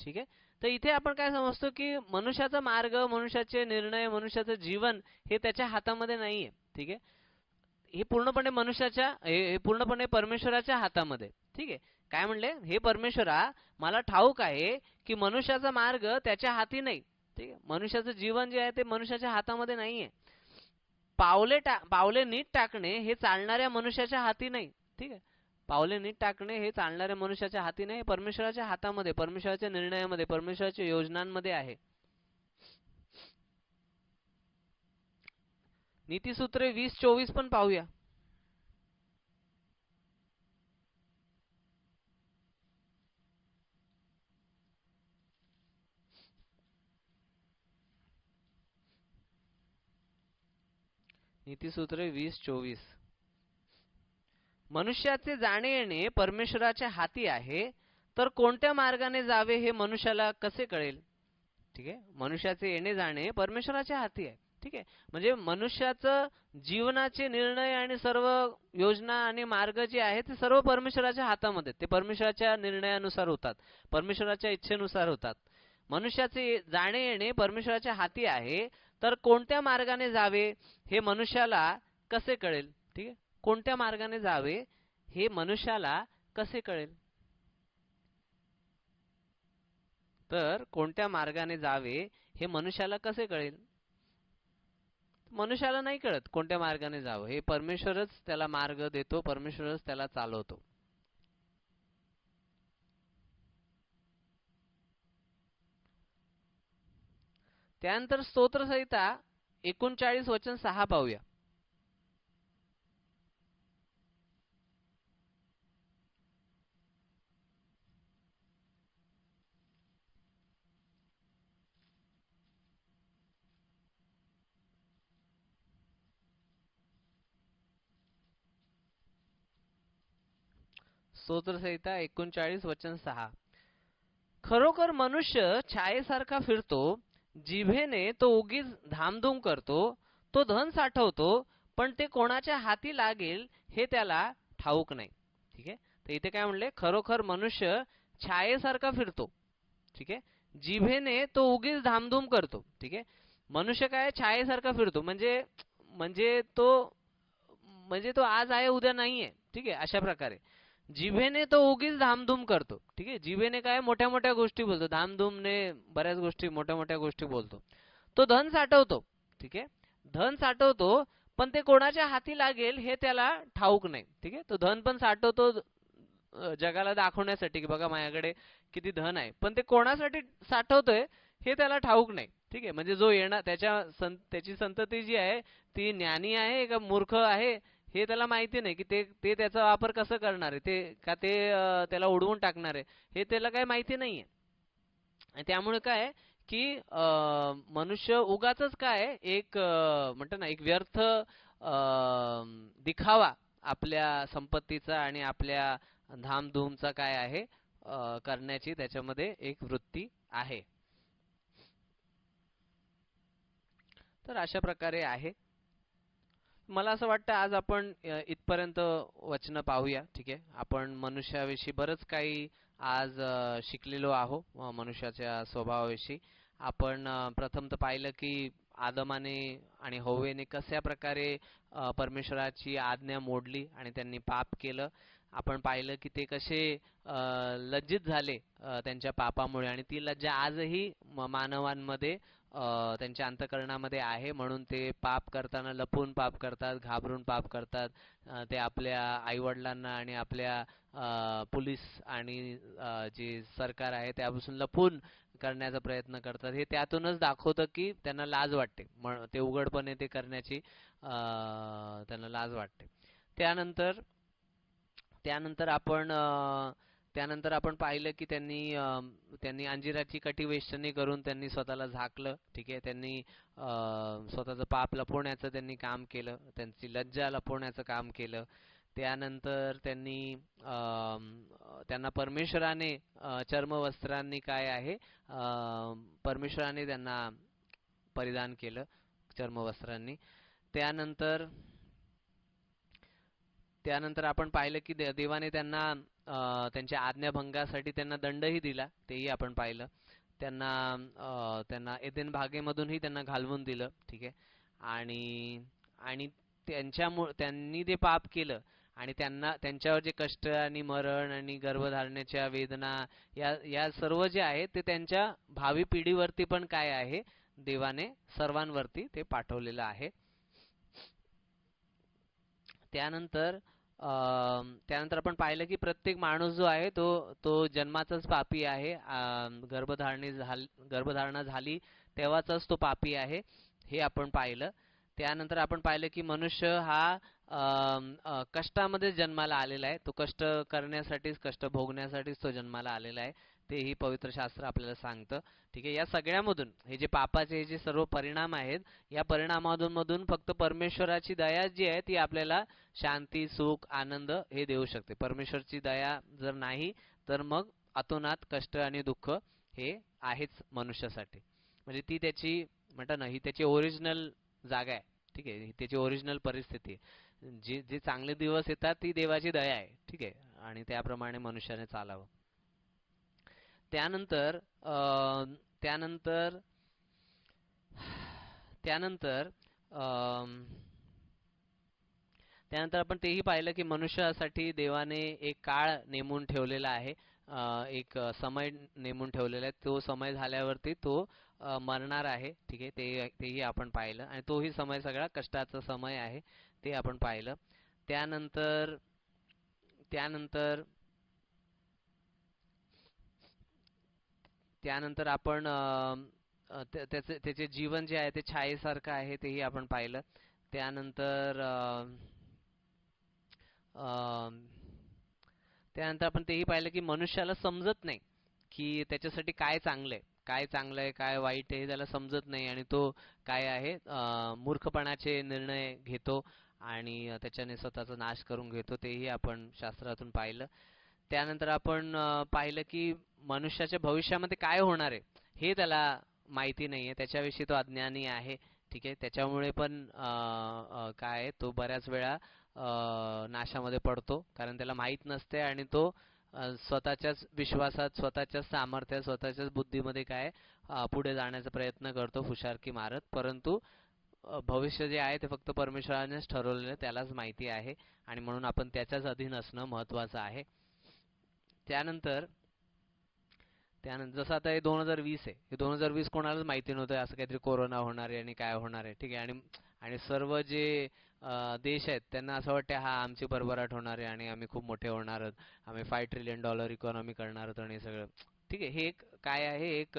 ठीक आहे. तर इथे आपण काय समजतो की मनुष्याचा मार्ग, मनुष्याचे निर्णय, मनुष्याचं जीवन हे त्याच्या हातामध्ये नाहीये. ठीक आहे. हे पूर्णपणे हे पूर्णपणे परमेश्वराच्या हातामध्ये. ठीक आहे. काय म्हणले, हे परमेश्वरा, मला ठाऊक आहे की मनुष्याचा मार्ग त्याच्या हाती नाही. ठीक आहे. मनुष्याचं जीवन जे आहे ते मनुष्याच्या हातामध्ये नाहीये. पावले नीट टाकणे हे चालणाऱ्या मनुष्याच्या हाती नाही. ठीक आहे. पावले नीट टाकणे हे चालणाऱ्या मनुष्याच्या हाती नाही, परमेश्वराच्या हातामध्ये, परमेश्वराच्या निर्णयामध्ये, परमेश्वराच्या योजनांमध्ये आहे. नीतिसूत्रे 20:24 पण पाहूया. नीतिसूत्रे 20:24. मनुष्याचे जाणे येणे परमेश्वराच्या हाती आहे, तर कोणत्या मार्गाने जावे हे मनुष्याला कसे कळेल? ठीक आहे, मनुष्याचे येणे जाणे परमेश्वराच्या हाती आहे. ठीक आहे, म्हणजे मनुष्याचं जीवनाचे निर्णय आणि सर्व योजना आणि मार्ग जे आहेत ते सर्व परमेश्वराच्या हातामध्ये, ते परमेश्वराच्या निर्णयानुसार होतात, परमेश्वराच्या इच्छेनुसार होतात. मनुष्याचे जाणे येणे परमेश्वराच्या हाती आहे, तर कोणत्या मार्गाने जावे हे मनुष्याला कसे कळेल? ठीक आहे, कोणत्या मार्गाने जावे हे मनुष्याला कसे कळेल? तर कोणत्या मार्गाने जावे हे मनुष्याला कसे कळेल? मनुष्याला नाही कळत कोणत्या मार्गाने जावं, हे परमेश्वरच त्याला मार्ग देतो, परमेश्वरच त्याला चालवतो. त्यानंतर स्तोत्रसंहिता 39:6 पाहूया. स्तोत्रसंहिता 39:6. खरोखर मनुष्य छायेसारखा फिरतो, जिभेने तो उगीच धामधूम करतो, तो धन साठवतो, पण ते कोणाच्या हाती लागेल हे त्याला ठाऊक नाही. ठीक आहे, तर इथे काय म्हणले? खरोखर मनुष्य छायेसारखा फिरतो. ठीक आहे, जिभेने तो उगीच धामधूम करतो. ठीक आहे, मनुष्य काय छायेसारखा फिरतो, म्हणजे म्हणजे तो म्हणजे तो आज आहे उद्या नाहीये. ठीक आहे, अशा प्रकारे जिभेने तो उगीच धामधूम करतो. ठीक आहे, जिभेने काय मोठ्या मोठ्या गोष्टी बोलतो, धामधूमने बऱ्याच गोष्टी, मोठ्या मोठ्या गोष्टी बोलतो. तो धन साठवतो. ठीक आहे, धन साठवतो, पण ते कोणाच्या हाती लागेल हे त्याला ठाऊक नाही. ठीक आहे, तो धन पण साठवतो जगाला दाखवण्यासाठी की बघा माझ्याकडे किती धन आहे, पण ते कोणासाठी साठवतोय हे त्याला ठाऊक नाही. ठीक आहे, म्हणजे जो येणार त्याची संतती जी आहे ती ज्ञानी आहे का मूर्ख आहे हे त्याला माहिती नाही, की ते ते त्याचा वापर कसं करणार आहे, ते का ते त्याला उडवून टाकणार आहे हे त्याला काही माहिती नाहीये. आणि त्यामुळे काय की मनुष्य उगाचच काय एक म्हणतो ना, एक व्यर्थ दिखावा आपल्या संपत्तीचा आणि आपल्या धामधूमचा काय आहे करण्याची त्याच्यामध्ये एक वृत्ती आहे. तर अशा प्रकारे आहे. मला असं वाटतं आज आपण इथपर्यंत वचन पाहूया. ठीक आहे, आपण मनुष्याविषयी बरंच काही आज शिकलेलो आहो. मनुष्याच्या स्वभावाविषयी आपण प्रथम तर पाहिलं की आदमाने आणि हव्वेने कशा प्रकारे परमेश्वराची आज्ञा मोडली आणि त्यांनी पाप केलं. आपण पाहिलं की ते कसे लज्जित झाले त्यांच्या पापामुळे, आणि ती लज्जा आजही मानवांमध्ये त्यांच्या अंतःकरणामध्ये आहे, म्हणून ते पाप करताना लपून पाप करतात, घाबरून पाप करतात. ते आपल्या आईवडिलांना आणि आपल्या पोलीस आणि जे सरकार आहे त्यापासून लपून करण्याचा प्रयत्न करतात. हे त्यातूनच दाखवतं की त्यांना लाज वाटते, ते उघडपणे ते करण्याची त्यांना लाज वाटते. त्यानंतर त्यानंतर आपण त्यानंतर आपण पाहिलं की त्यांनी अंजिराची कटी वेष्टनी करून त्यांनी स्वतःला झाकलं. ठीक आहे, त्यांनी स्वतःचं पाप लपवण्याचं त्यांनी काम केलं, त्यांची लज्जा लपवण्याचं काम केलं. त्यानंतर त्यांना परमेश्वराने चर्मवस्त्रांनी काय आहे परमेश्वराने त्यांना परिधान केलं चर्मवस्त्रांनी. त्यानंतर त्यानंतर आपण पाहिलं की देवाने त्यांना त्यांच्या आज्ञाभंगासाठी त्यांना दंडही दिला, तेही आपण पाहिलं. त्यांना एदेन बागेमधूनही त्यांना घालवून दिलं. ठीक आहे, आणि आणि त्यांनी जे पाप केलं आणि त्यांच्यावर जे कष्ट आणि मरण आणि गर्भधारणेच्या वेदना या सर्व जे आहे ते त्यांच्या भावी पिढीवरती पण काय आहे देवाने सर्वांवरती ते पाठवलेलं आहे. त्यानंतर त्यानंतर आपण पाहिलं की प्रत्येक माणूस जो आहे तो तो जन्माचाच पापी आहे. गर्भधारणा झाली तेव्हाचाच तो पापी आहे, हे आपण पाहिलं. त्यानंतर आपण पाहिलं की मनुष्य हा कष्टामध्ये जन्माला आलेला आहे, तो कष्ट करण्यासाठीच, कष्ट भोगण्यासाठीच तो जन्माला आलेला आहे. तेही पवित्र शास्त्र आपल्याला सांगतं. ठीक आहे, या सगळ्यामधून हे जे पापाचे हे जे सर्व परिणाम आहेत, या परिणामामधून फक्त परमेश्वराची दया जी आहे ती आपल्याला शांती, सुख, आनंद हे देऊ शकते. परमेश्वरची दया जर नाही तर मग अतोनात कष्ट आणि दुःख हे आहेच मनुष्यासाठी. म्हणजे ती त्याची म्हणतात ना, ही त्याची ओरिजिनल जागा आहे. ठीक आहे, ही त्याची ओरिजिनल परिस्थिती आहे. जे जे चांगले दिवस येतात ती देवाची दया आहे. ठीक आहे, आणि त्याप्रमाणे मनुष्याने चालावं. त्यानंतर त्यानंतर त्यानंतर अम, त्यानंतर आपण तेही पाहिलं की मनुष्यासाठी देवाने एक काळ नेमून ठेवलेला आहे. एक समय नेमून ठेवलेला आहे. तो समय झाल्यावरती तो मरणार आहे. ठीक आहे, तेही आपण पाहिलं आणि तोही समय सगळा कष्टाचा समय आहे, ते आपण पाहिलं. त्यानंतर त्यानंतर त्यानंतर आपण त्याचे जीवन जे आहे ते छायेसारखं आहे, तेही आपण पाहिलं. त्यानंतर अ, त्यानंतर आपण तेही पाहिलं की मनुष्याला समजत नाही की त्याच्यासाठी काय चांगलं आहे, काय चांगलं आहे, काय वाईट आहे हे त्याला समजत नाही आणि तो काय आहे मूर्खपणाचे निर्णय घेतो आणि त्याच्याने स्वतःचा नाश करून घेतो, तेही आपण शास्त्रातून पाहिलं. त्यानंतर आपण पाहिलं की मनुष्याच्या भविष्यामध्ये काय होणार आहे हे त्याला माहिती नाहीये, त्याच्याविषयी तो अज्ञानी आहे. ठीक आहे, त्याच्यामुळे पण काय आहे, तो बऱ्याच वेळा नाशामध्ये पडतो कारण त्याला माहित नसते आणि तो स्वतःच्याच विश्वासात, स्वतःच्याच सामर्थ्यात, स्वतःच्याच बुद्धीमध्ये काय पुढे जाण्याचा प्रयत्न करतो फुशारकी मारत. परंतु भविष्य जे आहे ते फक्त परमेश्वरानेच ठरवलेलं, त्यालाच माहिती आहे आणि म्हणून आपण त्याच्याच अधीन असणं महत्त्वाचं आहे. त्यानंतर त्यानंतर जसं आता हे 2020 आहे, हे 2020 कोणालाच माहिती नव्हतं असं काहीतरी कोरोना होणार आहे आणि काय होणार आहे. ठीक आहे, आणि आणि सर्व जे देश आहेत त्यांना असं वाटतं हा आमची भरभराट होणार आहे आणि आम्ही खूप मोठे होणार आहोत, आम्ही $5 ट्रिलियन इकॉनॉमी करणार आहोत आणि सगळं. ठीक आहे, हे एक काय आहे, एक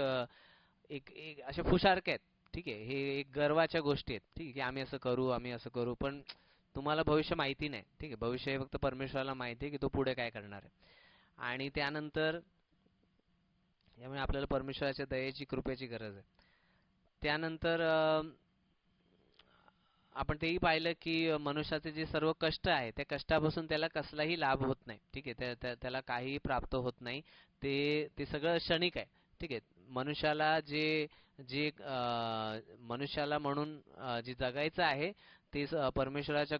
एक एक असे फुशारके आहेत. ठीक आहे, हे एक गर्वाच्या गोष्टी आहेत. ठीक आहे, की आम्ही असं करू, आम्ही असं करू, पण तुम्हाला भविष्य माहिती नाही. ठीक आहे, भविष्य हे फक्त परमेश्वराला माहिती आहे की तो पुढे काय करणार आहे. आणि त्यानंतर यामुळे आपल्याला परमेश्वराच्या दयेची, कृपेची गरज आहे. त्यानंतर आपण तेही पाहिलं की मनुष्याचे जे सर्व कष्ट आहे त्या कष्टापासून त्याला कसलाही लाभ होत नाही. ठीक आहे, त्याला काहीही प्राप्त होत नाही. ते ते सगळं क्षणिक आहे. ठीक आहे, मनुष्याला जे जे मनुष्याला म्हणून जे जगायचं आहे ते परमेश्वराच्या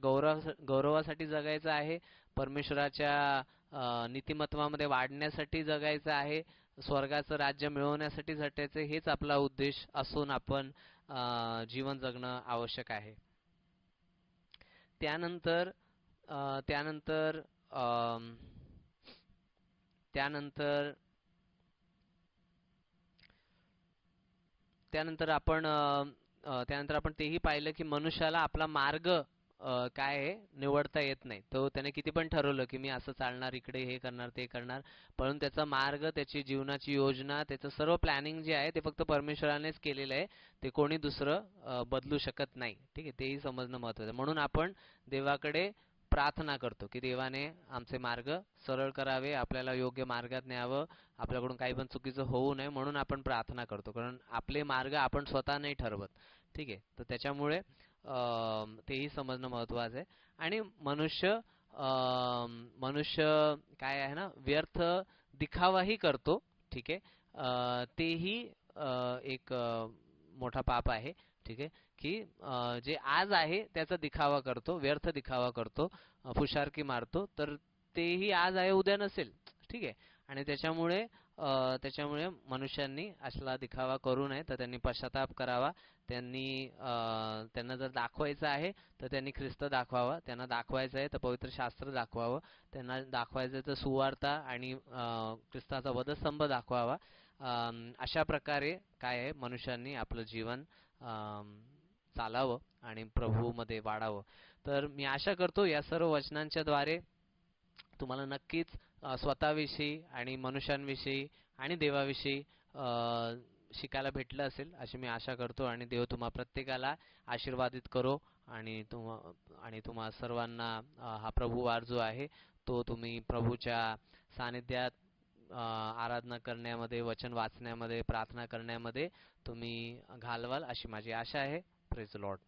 गौरवासाठी जगायचं आहे, परमेश्वराच्या नीतिमत्वामध्ये वाढण्यासाठी जगायचं आहे, स्वर्गाचं राज्य मिळवण्यासाठी झटायचं, हेच आपला उद्देश असून आपण जीवन जगणं आवश्यक आहे. त्यानंतर त्यानंतर अम, त्यानंतर त्यानंतर आपण त्यानंतर आपण तेही पाहिलं की मनुष्याला आपला मार्ग काय आहे निवडता येत नाही. तो त्याने किती पण ठरवलं की मी असं चालणार, इकडे हे करणार, ते करणार, पण त्याचा मार्ग, त्याची जीवनाची योजना, त्याचं सर्व प्लॅनिंग जे आहे ते फक्त परमेश्वरानेच केलेलं आहे. ते कोणी दुसरं बदलू शकत नाही. ठीक आहे, तेही समजणं महत्त्वाचं आहे. म्हणून आपण देवाकडे प्रार्थना करतो की देवाने आमचे मार्ग सरळ करावे, आपल्याला योग्य मार्गात न्यावं, आपल्याकडून काही पण चुकीचं होऊ नये म्हणून आपण प्रार्थना करतो. कारण आपले मार्ग आपण स्वतः नाही ठरवत. ठीक आहे, तर त्याच्यामुळे तेही समजणं महत्त्वाचं आहे. आणि मनुष्य काय आहे ना, व्यर्थ दिखावाही करतो. ठीक आहे, तेही एक मोठा पाप आहे. ठीक आहे, की जे आज आहे त्याचा दिखावा करतो, व्यर्थ दिखावा करतो, फुशारकी मारतो, तर तेही आज आहे उद्या नसेल. ठीक आहे, आणि त्याच्यामुळे मनुष्यांनी असला दिखावा करू नये, तर त्यांनी पश्चाताप करावा. त्यांना जर दाखवायचं आहे तर त्यांनी ख्रिस्त दाखवावा, त्यांना दाखवायचं आहे तर पवित्र शास्त्र दाखवावं, त्यांना दाखवायचं तर सुवार्ता आणि ख्रिस्ताचा वधस्तंभ दाखवावा. अशा प्रकारे काय आहे, मनुष्यांनी आपलं जीवन चालावं आणि प्रभूमध्ये वाढावं. तर मी आशा करतो या सर्व वचनांच्या द्वारे तुम्हाला नक्कीच स्वतःविषयी आणि मनुष्यांविषयी आणि देवाविषयी शिकायला भेटलं असेल अशी मी आशा करतो. आणि देव तुम्हा प्रत्येकाला आशीर्वादित करो आणि तुम्हा सर्वांना हा प्रभुवार जो आहे तो तुम्ही प्रभूच्या सानिध्यात आराधना करण्यामध्ये, वचन वाचण्यामध्ये, प्रार्थना करण्यामध्ये तुम्ही घालवाल अशी माझी आशा आहे. Praise Lord.